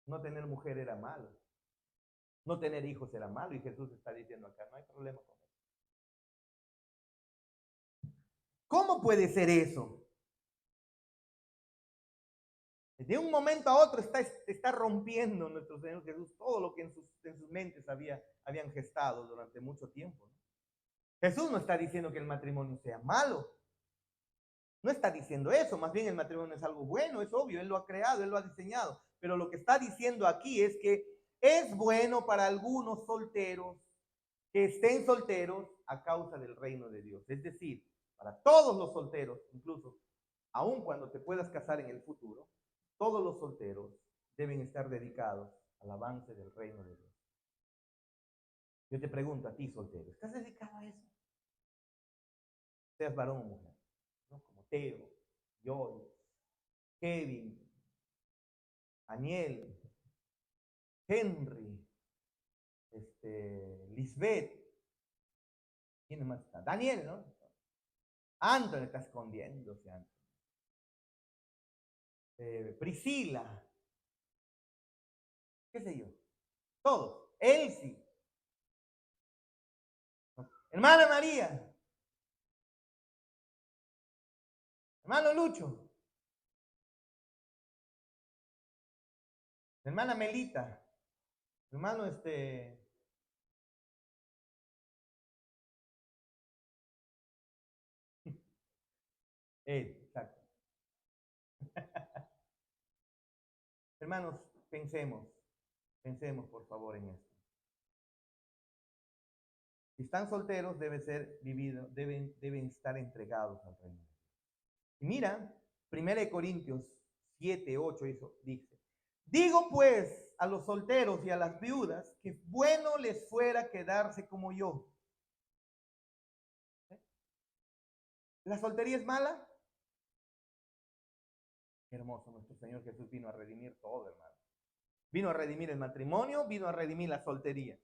No tener mujer era malo, no tener hijos era malo, y Jesús está diciendo acá, no hay problema con eso. ¿Cómo puede ser eso? De un momento a otro está rompiendo nuestro Señor Jesús todo lo que en sus mentes habían gestado durante mucho tiempo, ¿no? Jesús no está diciendo que el matrimonio sea malo, no está diciendo eso, más bien el matrimonio es algo bueno, es obvio, Él lo ha creado, Él lo ha diseñado, pero lo que está diciendo aquí es que es bueno para algunos solteros que estén solteros a causa del reino de Dios, es decir, para todos los solteros, incluso aun cuando te puedas casar en el futuro, todos los solteros deben estar dedicados al avance del reino de Dios. Yo te pregunto a ti, soltero, ¿estás dedicado a eso? Seas varón o mujer, ¿no? Como Teo, Joy, Kevin, Aniel, Henry, Lisbeth, ¿quién más está? Daniel, ¿no? Anthony está escondiéndose, Anthony. Priscila, qué sé yo, todos, Elsie, hermana María, hermano Lucho, hermana Melita, hermano exacto. Hermanos, pensemos por favor en esto. Si están solteros, deben estar entregados al reino. Y mira, 1 Corintios 7, 8, eso dice, digo pues a los solteros y a las viudas que bueno les fuera quedarse como yo. ¿La soltería es mala? Hermoso, nuestro Señor Jesús vino a redimir todo, hermano. Vino a redimir el matrimonio, vino a redimir la soltería.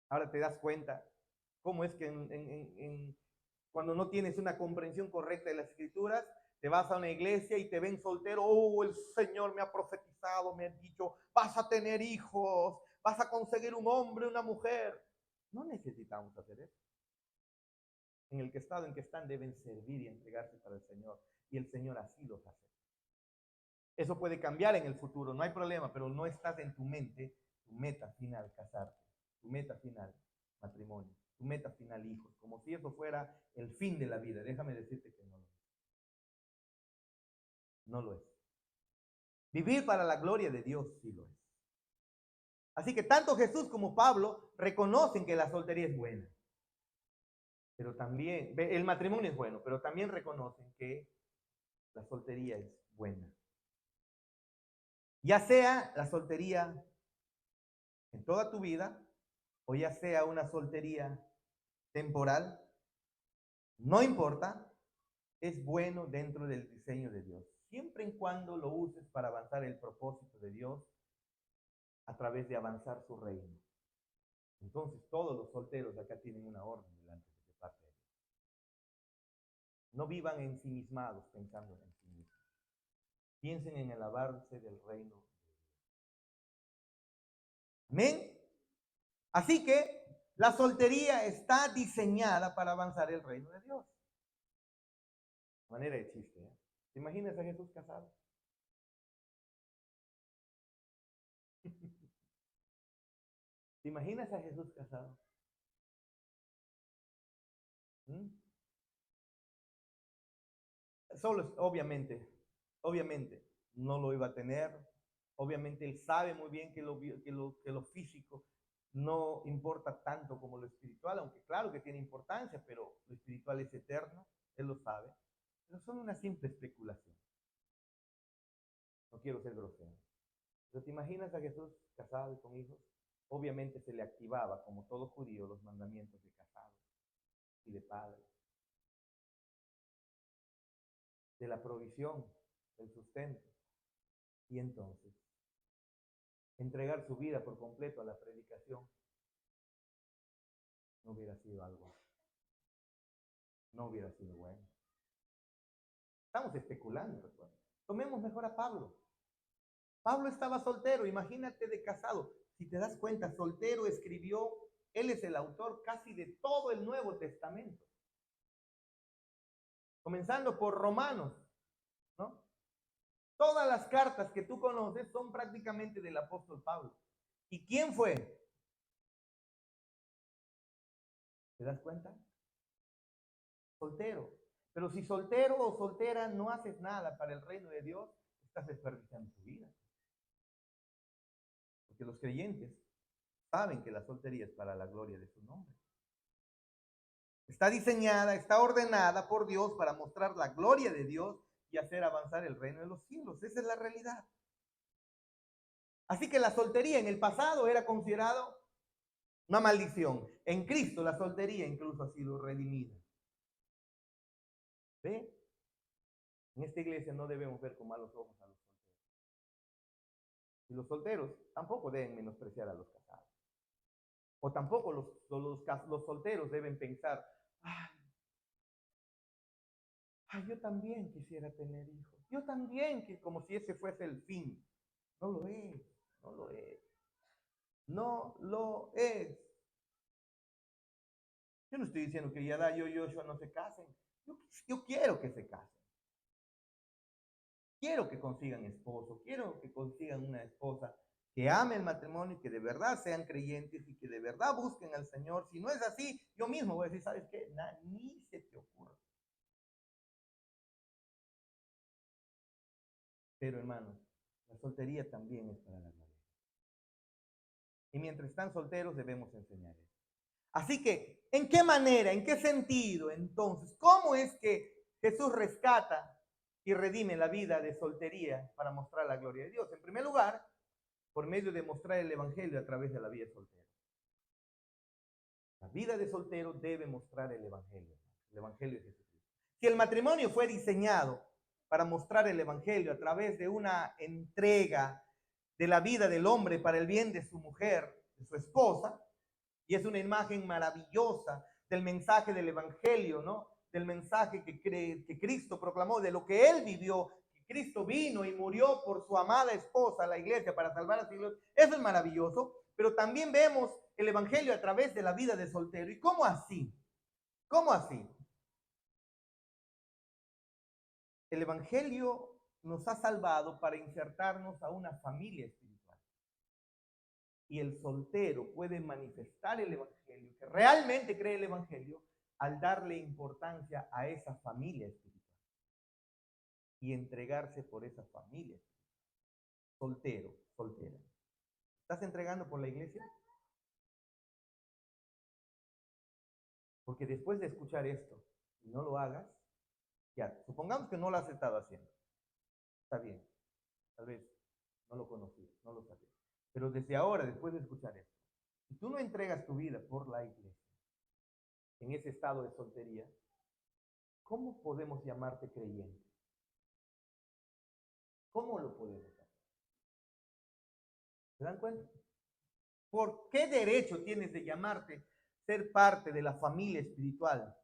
Ahora te das cuenta cómo es que cuando no tienes una comprensión correcta de las escrituras, te vas a una iglesia y te ven soltero, oh, el Señor me ha profetizado, me ha dicho, vas a tener hijos, vas a conseguir un hombre, una mujer. No necesitamos hacer eso. En el estado en que están deben servir y entregarse para el Señor, y el Señor así los hace. Eso puede cambiar en el futuro, no hay problema, pero no estás en tu mente, tu meta final, casarte, tu meta final, matrimonio, tu meta final, hijos, como si eso fuera el fin de la vida. Déjame decirte que no lo es. No lo es. Vivir para la gloria de Dios sí lo es. Así que tanto Jesús como Pablo reconocen que la soltería es buena. Pero también, el matrimonio es bueno, pero también reconocen que la soltería es buena. Ya sea la soltería en toda tu vida, o ya sea una soltería temporal, no importa, es bueno dentro del diseño de Dios. Siempre y cuando lo uses para avanzar el propósito de Dios a través de avanzar su reino. Entonces todos los solteros de acá tienen una orden delante de parte de Dios. No vivan ensimismados pensando en sí mismos. Piensen en el avance del reino de Dios. Amén. Así que la soltería está diseñada para avanzar el reino de Dios. De manera de chiste, ¿eh? ¿Te imaginas a Jesús casado? ¿Te imaginas a Jesús casado? ¿Mm? Solo, obviamente, no lo iba a tener. Obviamente él sabe muy bien que lo físico no importa tanto como lo espiritual, aunque claro que tiene importancia, pero lo espiritual es eterno, él lo sabe. Pero son una simple especulación. No quiero ser grosero. Pero ¿te imaginas a Jesús casado y con hijos? Obviamente se le activaba, como todo judío, los mandamientos de casado y de padre, de la provisión, del sustento. Y entonces, entregar su vida por completo a la predicación no hubiera sido algo, no hubiera sido bueno. Estamos especulando, recuerda. Tomemos mejor a Pablo. Pablo estaba soltero, imagínate de casado. Si te das cuenta, soltero escribió, él es el autor casi de todo el Nuevo Testamento. Comenzando por Romanos, ¿no? Todas las cartas que tú conoces son prácticamente del apóstol Pablo. ¿Y quién fue? ¿Te das cuenta? Soltero. Pero si soltero o soltera no haces nada para el reino de Dios, estás desperdiciando tu vida. Porque los creyentes saben que la soltería es para la gloria de su nombre. Está diseñada, está ordenada por Dios para mostrar la gloria de Dios y hacer avanzar el reino de los cielos. Esa es la realidad. Así que la soltería en el pasado era considerado una maldición. En Cristo la soltería incluso ha sido redimida. ¿Ve? En esta iglesia no debemos ver con malos ojos a los solteros. Y los solteros tampoco deben menospreciar a los casados. O tampoco los solteros deben pensar, ay, yo también quisiera tener hijos. Yo también, que como si ese fuese el fin. No lo es, no lo es. No lo es. Yo no estoy diciendo que Yada y Joshua no se casen. Yo quiero que se casen. Quiero que consigan esposo. Quiero que consigan una esposa que ame el matrimonio y que de verdad sean creyentes y que de verdad busquen al Señor. Si no es así, yo mismo voy a decir, ¿sabes qué? Ni se te ocurra. Pero hermanos, la soltería también es para la gloria. Y mientras están solteros debemos enseñar eso. Así que, ¿en qué manera, en qué sentido entonces, cómo es que Jesús rescata y redime la vida de soltería para mostrar la gloria de Dios? En primer lugar, por medio de mostrar el Evangelio a través de la vida soltera. La vida de soltero debe mostrar el Evangelio de Jesucristo. Si el matrimonio fue diseñado para mostrar el Evangelio a través de una entrega de la vida del hombre para el bien de su mujer, de su esposa, y es una imagen maravillosa del mensaje del Evangelio, ¿no? Del mensaje que Cristo proclamó, de lo que Él vivió, que Cristo vino y murió por su amada esposa, la iglesia, para salvar a siglos. Eso es maravilloso, pero también vemos el Evangelio a través de la vida de soltero. ¿Y cómo así? ¿Cómo así? El Evangelio nos ha salvado para insertarnos a una familia espiritual. Y el soltero puede manifestar el Evangelio, que realmente cree el Evangelio, al darle importancia a esa familia espiritual y entregarse por esa familia espiritual. Soltero, soltera. ¿Estás entregando por la iglesia? Porque después de escuchar esto y no lo hagas, ya, supongamos que no lo has estado haciendo. Está bien, tal vez no lo conocías, no lo sabías. Pero desde ahora, después de escuchar esto, si tú no entregas tu vida por la iglesia, en ese estado de soltería, ¿cómo podemos llamarte creyente? ¿Cómo lo podemos hacer? ¿Se dan cuenta? ¿Por qué derecho tienes de llamarte ser parte de la familia espiritual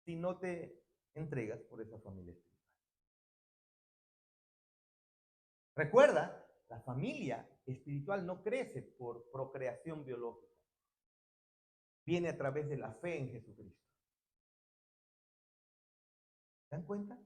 si no te entregas por esa familia espiritual? Recuerda, la familia espiritual no crece por procreación biológica, viene a través de la fe en Jesucristo. ¿Se dan cuenta?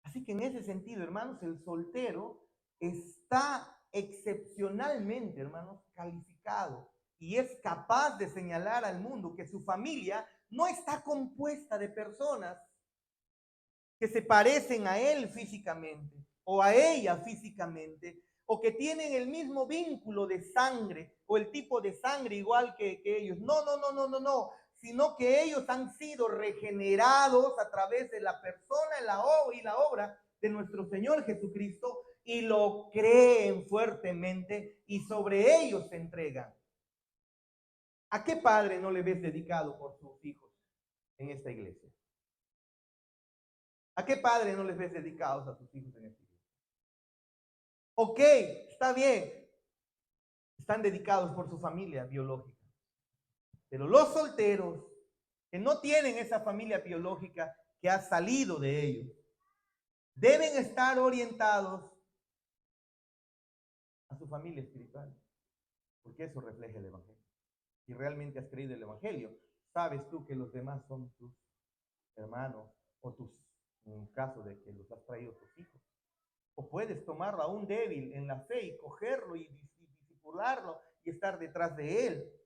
Así que en ese sentido, hermanos, el soltero está excepcionalmente, hermanos, calificado y es capaz de señalar al mundo que su familia no está compuesta de personas que se parecen a él físicamente o a ella físicamente o que tienen el mismo vínculo de sangre o el tipo de sangre igual que ellos. No, no, no, no, no, no, sino que ellos han sido regenerados a través de la persona y la obra de nuestro Señor Jesucristo y lo creen fuertemente y sobre ellos se entregan. ¿A qué padre no le ves dedicado por sus hijos en esta iglesia? ¿A qué padre no les ves dedicados a sus hijos en esta iglesia? Ok, está bien, están dedicados por su familia biológica. Pero los solteros que no tienen esa familia biológica que ha salido de ellos, deben estar orientados a su familia espiritual, porque eso refleja el Evangelio. Si realmente has creído el Evangelio, sabes tú que los demás son tus hermanos o tus, en el caso de que los has traído tus hijos. O puedes tomarlo a un débil en la fe y cogerlo y disipularlo y estar detrás de él.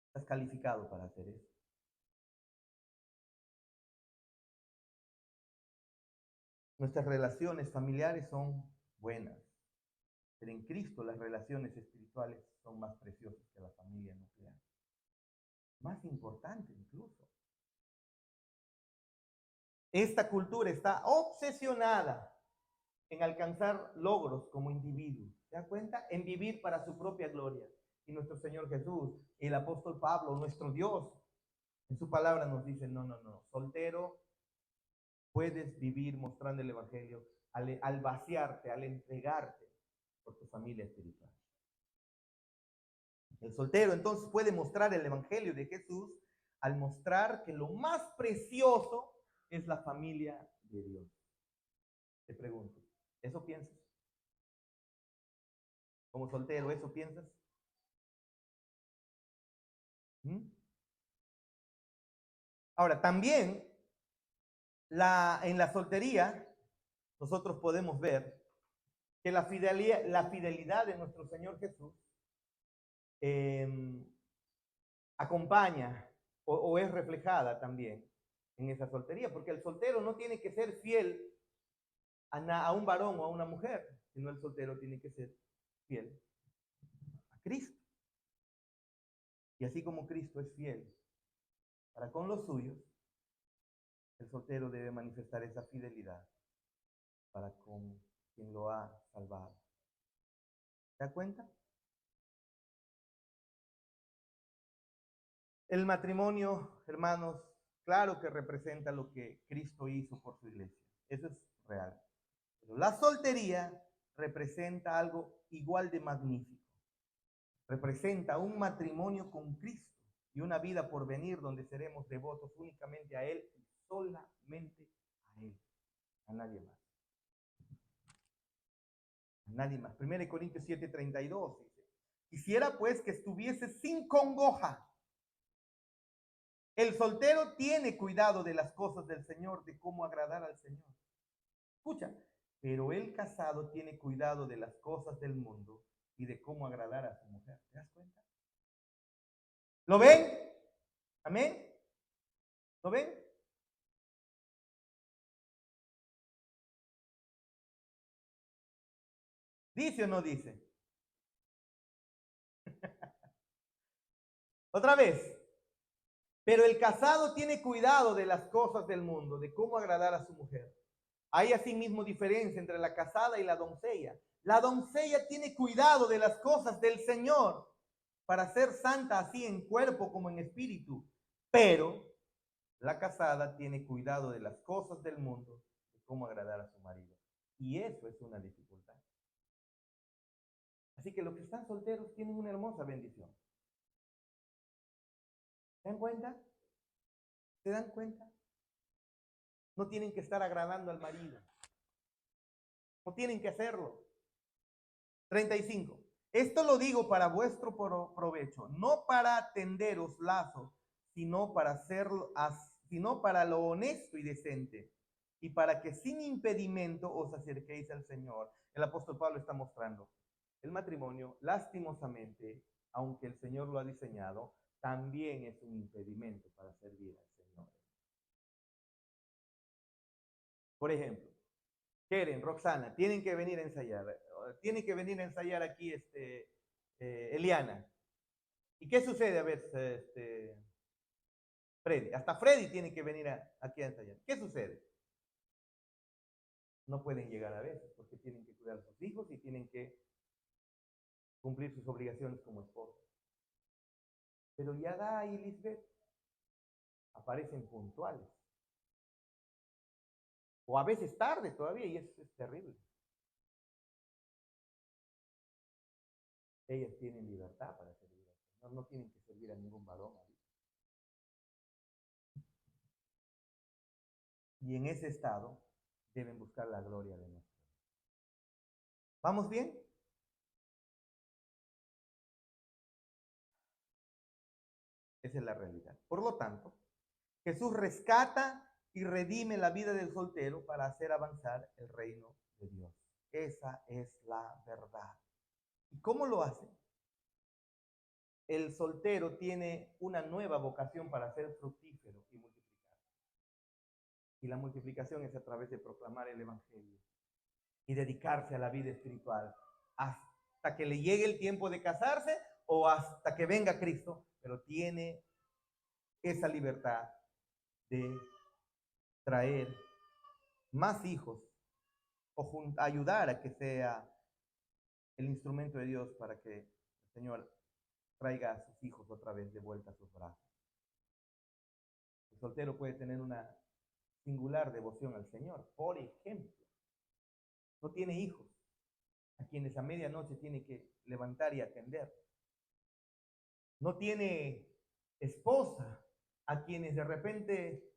Estás calificado para hacer eso. Nuestras relaciones familiares son buenas, pero en Cristo las relaciones espirituales son más preciosas que la familia nuclear. Más importante incluso. Esta cultura está obsesionada en alcanzar logros como individuo. ¿Se da cuenta? En vivir para su propia gloria. Y nuestro Señor Jesús, el apóstol Pablo, nuestro Dios, en su palabra nos dice, no, no, no, soltero, puedes vivir mostrando el Evangelio al vaciarte, al entregarte por tu familia espiritual. El soltero entonces puede mostrar el Evangelio de Jesús al mostrar que lo más precioso es la familia de Dios. Te pregunto, ¿eso piensas? Como soltero, ¿eso piensas? ¿Mm? Ahora, también en la soltería nosotros podemos ver que la fidelidad de nuestro Señor Jesús eh, acompaña o es reflejada también en esa soltería, porque el soltero no tiene que ser fiel a un varón o a una mujer, sino el soltero tiene que ser fiel a Cristo. Y así como Cristo es fiel para con los suyos, el soltero debe manifestar esa fidelidad para con quien lo ha salvado. ¿Se da cuenta? El matrimonio, hermanos, claro que representa lo que Cristo hizo por su iglesia. Eso es real. Pero la soltería representa algo igual de magnífico. Representa un matrimonio con Cristo y una vida por venir donde seremos devotos únicamente a Él y solamente a Él, a nadie más. A nadie más. 1 Corintios 7:32 dice, quisiera pues que estuviese sin congoja. El soltero tiene cuidado de las cosas del Señor, de cómo agradar al Señor. Escucha, pero el casado tiene cuidado de las cosas del mundo y de cómo agradar a su mujer. ¿Te das cuenta? ¿Lo ven? ¿Amén? ¿Lo ven? ¿Dice o no dice? Otra vez. Pero el casado tiene cuidado de las cosas del mundo, de cómo agradar a su mujer. Hay asimismo diferencia entre la casada y la doncella. La doncella tiene cuidado de las cosas del Señor para ser santa así en cuerpo como en espíritu. Pero la casada tiene cuidado de las cosas del mundo, de cómo agradar a su marido. Y eso es una dificultad. Así que los que están solteros tienen una hermosa bendición. ¿Se dan cuenta? ¿Se dan cuenta? No tienen que estar agradando al marido. No tienen que hacerlo. 35. Esto lo digo para vuestro provecho, no para tenderos lazos, sino para hacerlo, sino para lo honesto y decente, y para que sin impedimento os acerquéis al Señor. El apóstol Pablo está mostrando el matrimonio, lastimosamente, aunque el Señor lo ha diseñado, también es un impedimento para servir al Señor. Por ejemplo, Keren, Roxana, tienen que venir a ensayar. Tiene que venir a ensayar aquí Eliana. ¿Y qué sucede? A ver, Freddy. Hasta Freddy tiene que venir aquí a ensayar. ¿Qué sucede? No pueden llegar a veces porque tienen que cuidar a sus hijos y tienen que cumplir sus obligaciones como esposos. Pero Yada y Lisbeth aparecen puntuales. O a veces tarde todavía y es terrible. Ellas tienen libertad para servir al Señor, no tienen que servir a ningún varón. Y en ese estado deben buscar la gloria de nuestro Dios. ¿Vamos bien? Esa es la realidad. Por lo tanto, Jesús rescata y redime la vida del soltero para hacer avanzar el reino de Dios. Esa es la verdad. ¿Y cómo lo hace? El soltero tiene una nueva vocación para ser fructífero y multiplicar. Y la multiplicación es a través de proclamar el Evangelio y dedicarse a la vida espiritual hasta que le llegue el tiempo de casarse o hasta que venga Cristo, pero tiene esa libertad de traer más hijos o ayudar a que sea el instrumento de Dios para que el Señor traiga a sus hijos otra vez de vuelta a sus brazos. El soltero puede tener una singular devoción al Señor. Por ejemplo, no tiene hijos a quienes a medianoche tiene que levantar y atender. No tiene esposa a quienes de repente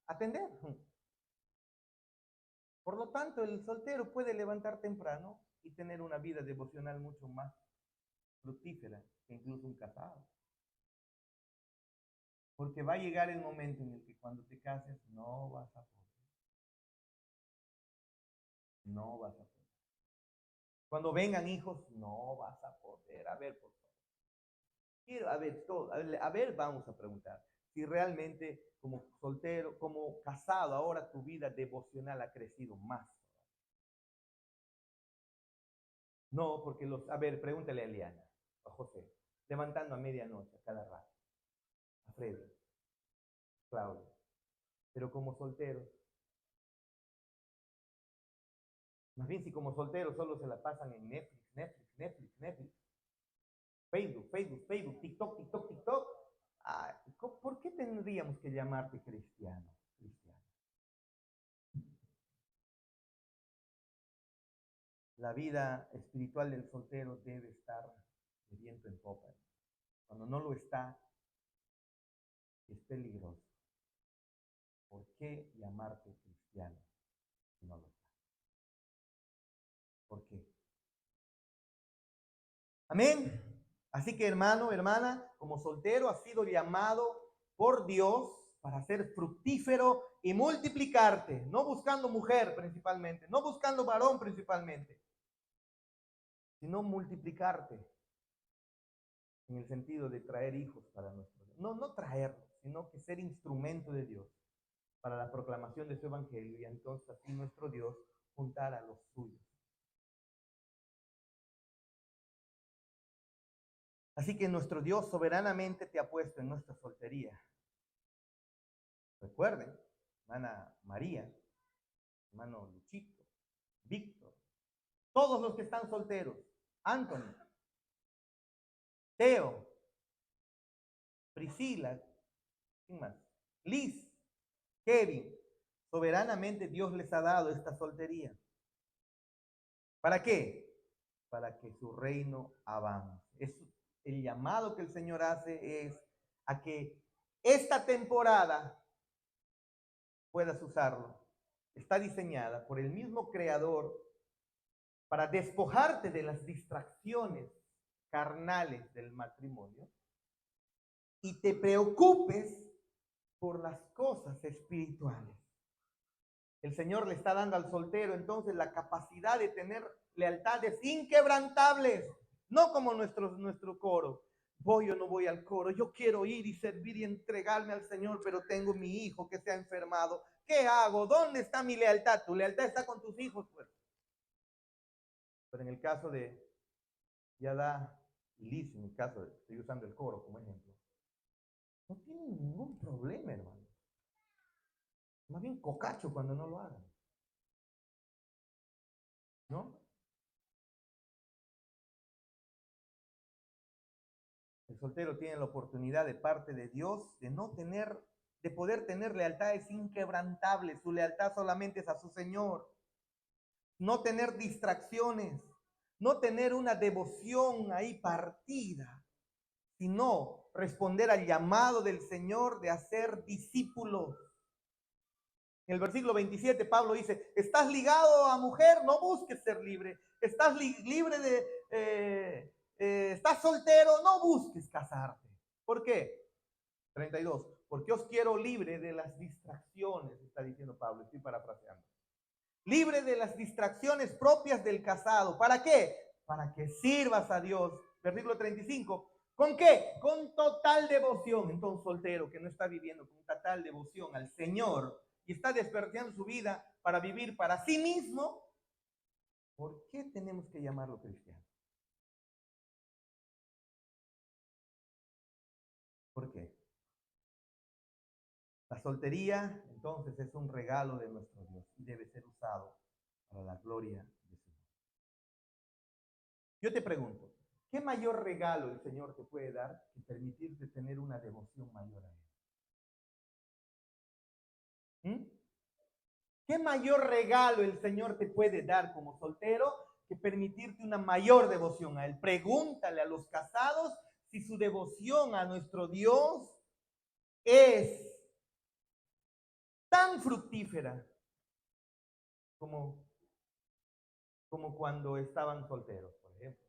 atender. Por lo tanto, el soltero puede levantar temprano y tener una vida devocional mucho más fructífera que incluso un casado. Porque va a llegar el momento en el que cuando te cases no vas a poder. No vas a poder. Cuando vengan hijos, no vas a poder. A ver, por favor. Quiero, a ver, vamos a preguntar si realmente como soltero, como casado, ahora tu vida devocional ha crecido más. No, porque a ver, pregúntale a Eliana, a José, levantando a medianoche, a cada rato, a Freddy, Claudio, pero como solteros, más bien si como solteros solo se la pasan en Netflix, Facebook, TikTok, ¿por qué tendríamos que llamarte cristiano? La vida espiritual del soltero debe estar de viento en popa. Cuando no lo está, es peligroso. ¿Por qué llamarte cristiano si no lo está? ¿Por qué? Amén. Así que hermano, hermana, como soltero has sido llamado por Dios para ser fructífero y multiplicarte, no buscando mujer principalmente, no buscando varón principalmente, sino multiplicarte en el sentido de traer hijos para nuestro Dios. No traerlos, sino que ser instrumento de Dios para la proclamación de su evangelio y entonces así nuestro Dios juntar a los suyos. Así que nuestro Dios soberanamente te ha puesto en nuestra soltería. Recuerden, hermana María, hermano Luchito, Víctor, todos los que están solteros, Anthony, Teo, Priscila, ¿quién más? Liz, Kevin, soberanamente Dios les ha dado esta soltería. ¿Para qué? para que su reino avance. Es el llamado que el Señor hace es a que esta temporada puedas usarlo. Está diseñada por el mismo Creador para despojarte de las distracciones carnales del matrimonio y te preocupes por las cosas espirituales. El Señor le está dando al soltero entonces la capacidad de tener lealtades inquebrantables, no como nuestro coro. Voy o no voy al coro, yo quiero ir y servir y entregarme al Señor, pero tengo mi hijo que se ha enfermado. ¿Qué hago? ¿Dónde está mi lealtad? Tu lealtad está con tus hijos, pues. Pero en el caso de Yadá y Liz, en el caso de, estoy usando el coro como ejemplo, no tienen ningún problema, hermano. Más bien cocacho cuando no lo hagan. ¿No? El soltero tiene la oportunidad de parte de Dios de poder tener lealtades inquebrantables. Su lealtad solamente es a su Señor. No tener distracciones, no tener una devoción ahí partida, sino responder al llamado del Señor de hacer discípulos. En el versículo 27 Pablo dice, estás ligado a mujer, no busques ser libre. Estás libre estás soltero, no busques casarte. ¿Por qué? 32. Porque os quiero libre de las distracciones, está diciendo Pablo, estoy parafraseando. Libre de las distracciones propias del casado. ¿Para qué? Para que sirvas a Dios. Versículo 35. ¿Con qué? Con total devoción. Entonces, soltero que no está viviendo con total devoción al Señor y está desperdiciando su vida para vivir para sí mismo, ¿por qué tenemos que llamarlo cristiano? ¿Por qué? La soltería, entonces, es un regalo de nuestro Dios y debe ser usado para la gloria de su nombre. Yo te pregunto, ¿qué mayor regalo el Señor te puede dar que permitirte tener una devoción mayor a Él? ¿Mm? ¿Qué mayor regalo el Señor te puede dar como soltero que permitirte una mayor devoción a Él? Pregúntale a los casados si su devoción a nuestro Dios es tan fructífera como, como cuando estaban solteros, por ejemplo.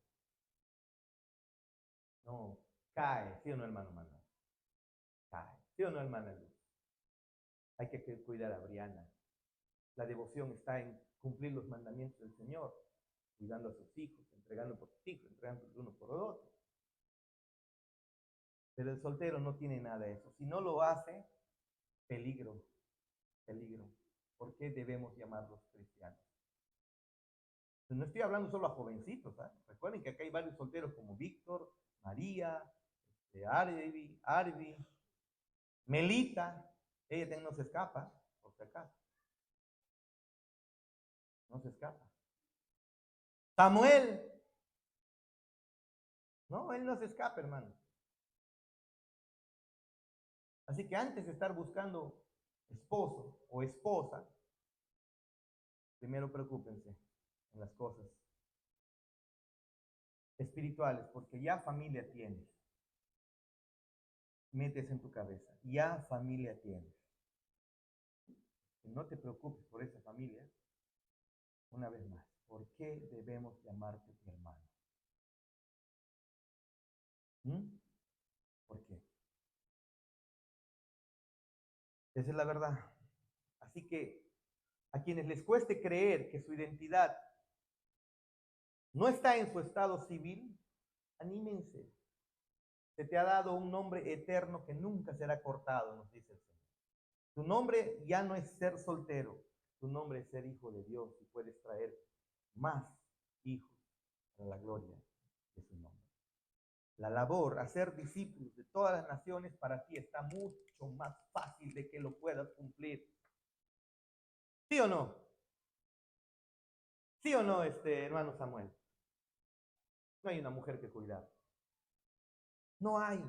No, cae, ¿sí o no, hermano Manuel? Cae, ¿sí o no, hermana Luz? Hay que cuidar a Briana. La devoción está en cumplir los mandamientos del Señor, cuidando a sus hijos, entregando por sus hijos, entregando uno por otro. Pero el soltero no tiene nada de eso. Si no lo hace, peligro, peligro. ¿Por qué debemos llamarlos cristianos? Pues no estoy hablando solo a jovencitos, ¿eh? Recuerden que acá hay varios solteros como Víctor, María, Arvi, Melita. Ella no se escapa, por si acaso. No se escapa. Samuel. No, él no se escapa, hermano. Así que antes de estar buscando esposo o esposa, primero preocúpense en las cosas espirituales, porque ya familia tienes. Metes en tu cabeza, ya familia tienes. Y no te preocupes por esa familia, una vez más. ¿Por qué debemos llamarte tu hermano? ¿Mm? ¿Por qué? Esa es la verdad. Así que a quienes les cueste creer que su identidad no está en su estado civil, anímense. Se te ha dado un nombre eterno que nunca será cortado, nos dice el Señor. Tu nombre ya no es ser soltero, tu nombre es ser hijo de Dios y puedes traer más hijos para la gloria de su nombre. La labor, hacer discípulos de todas las naciones, para ti está mucho más fácil de que lo puedas cumplir. ¿Sí o no? ¿Sí o no, hermano Samuel? No hay una mujer que cuidar. No hay.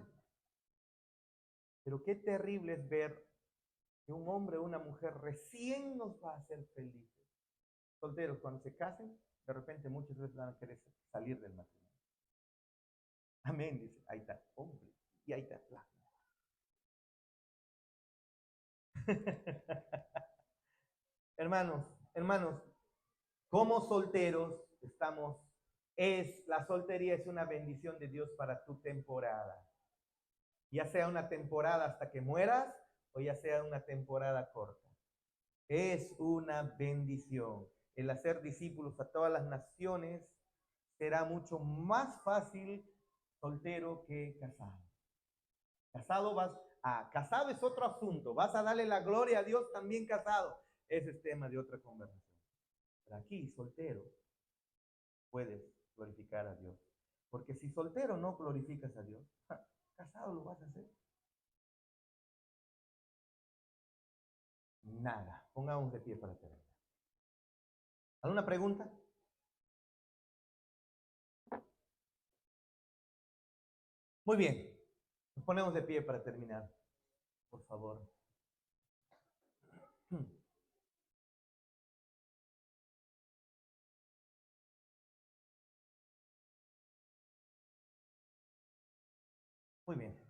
Pero qué terrible es ver que un hombre o una mujer recién nos va a hacer felices. Solteros, cuando se casen, de repente muchas veces van a querer salir del matrimonio. Amén, dice, ahí está, hombre, y ahí está. Hermanos, hermanos, como solteros la soltería es una bendición de Dios para tu temporada. Ya sea una temporada hasta que mueras o ya sea una temporada corta. Es una bendición. El hacer discípulos a todas las naciones será mucho más fácil soltero que casado. Casado es otro asunto. Vas a darle la gloria a Dios también casado. Ese es tema de otra conversación. Pero aquí, soltero, puedes glorificar a Dios. Porque si soltero no glorificas a Dios, casado lo vas a hacer. Nada. Pongamos de pie para terminar. ¿Alguna pregunta? Muy bien. Nos ponemos de pie para terminar. Por favor. Muy bien.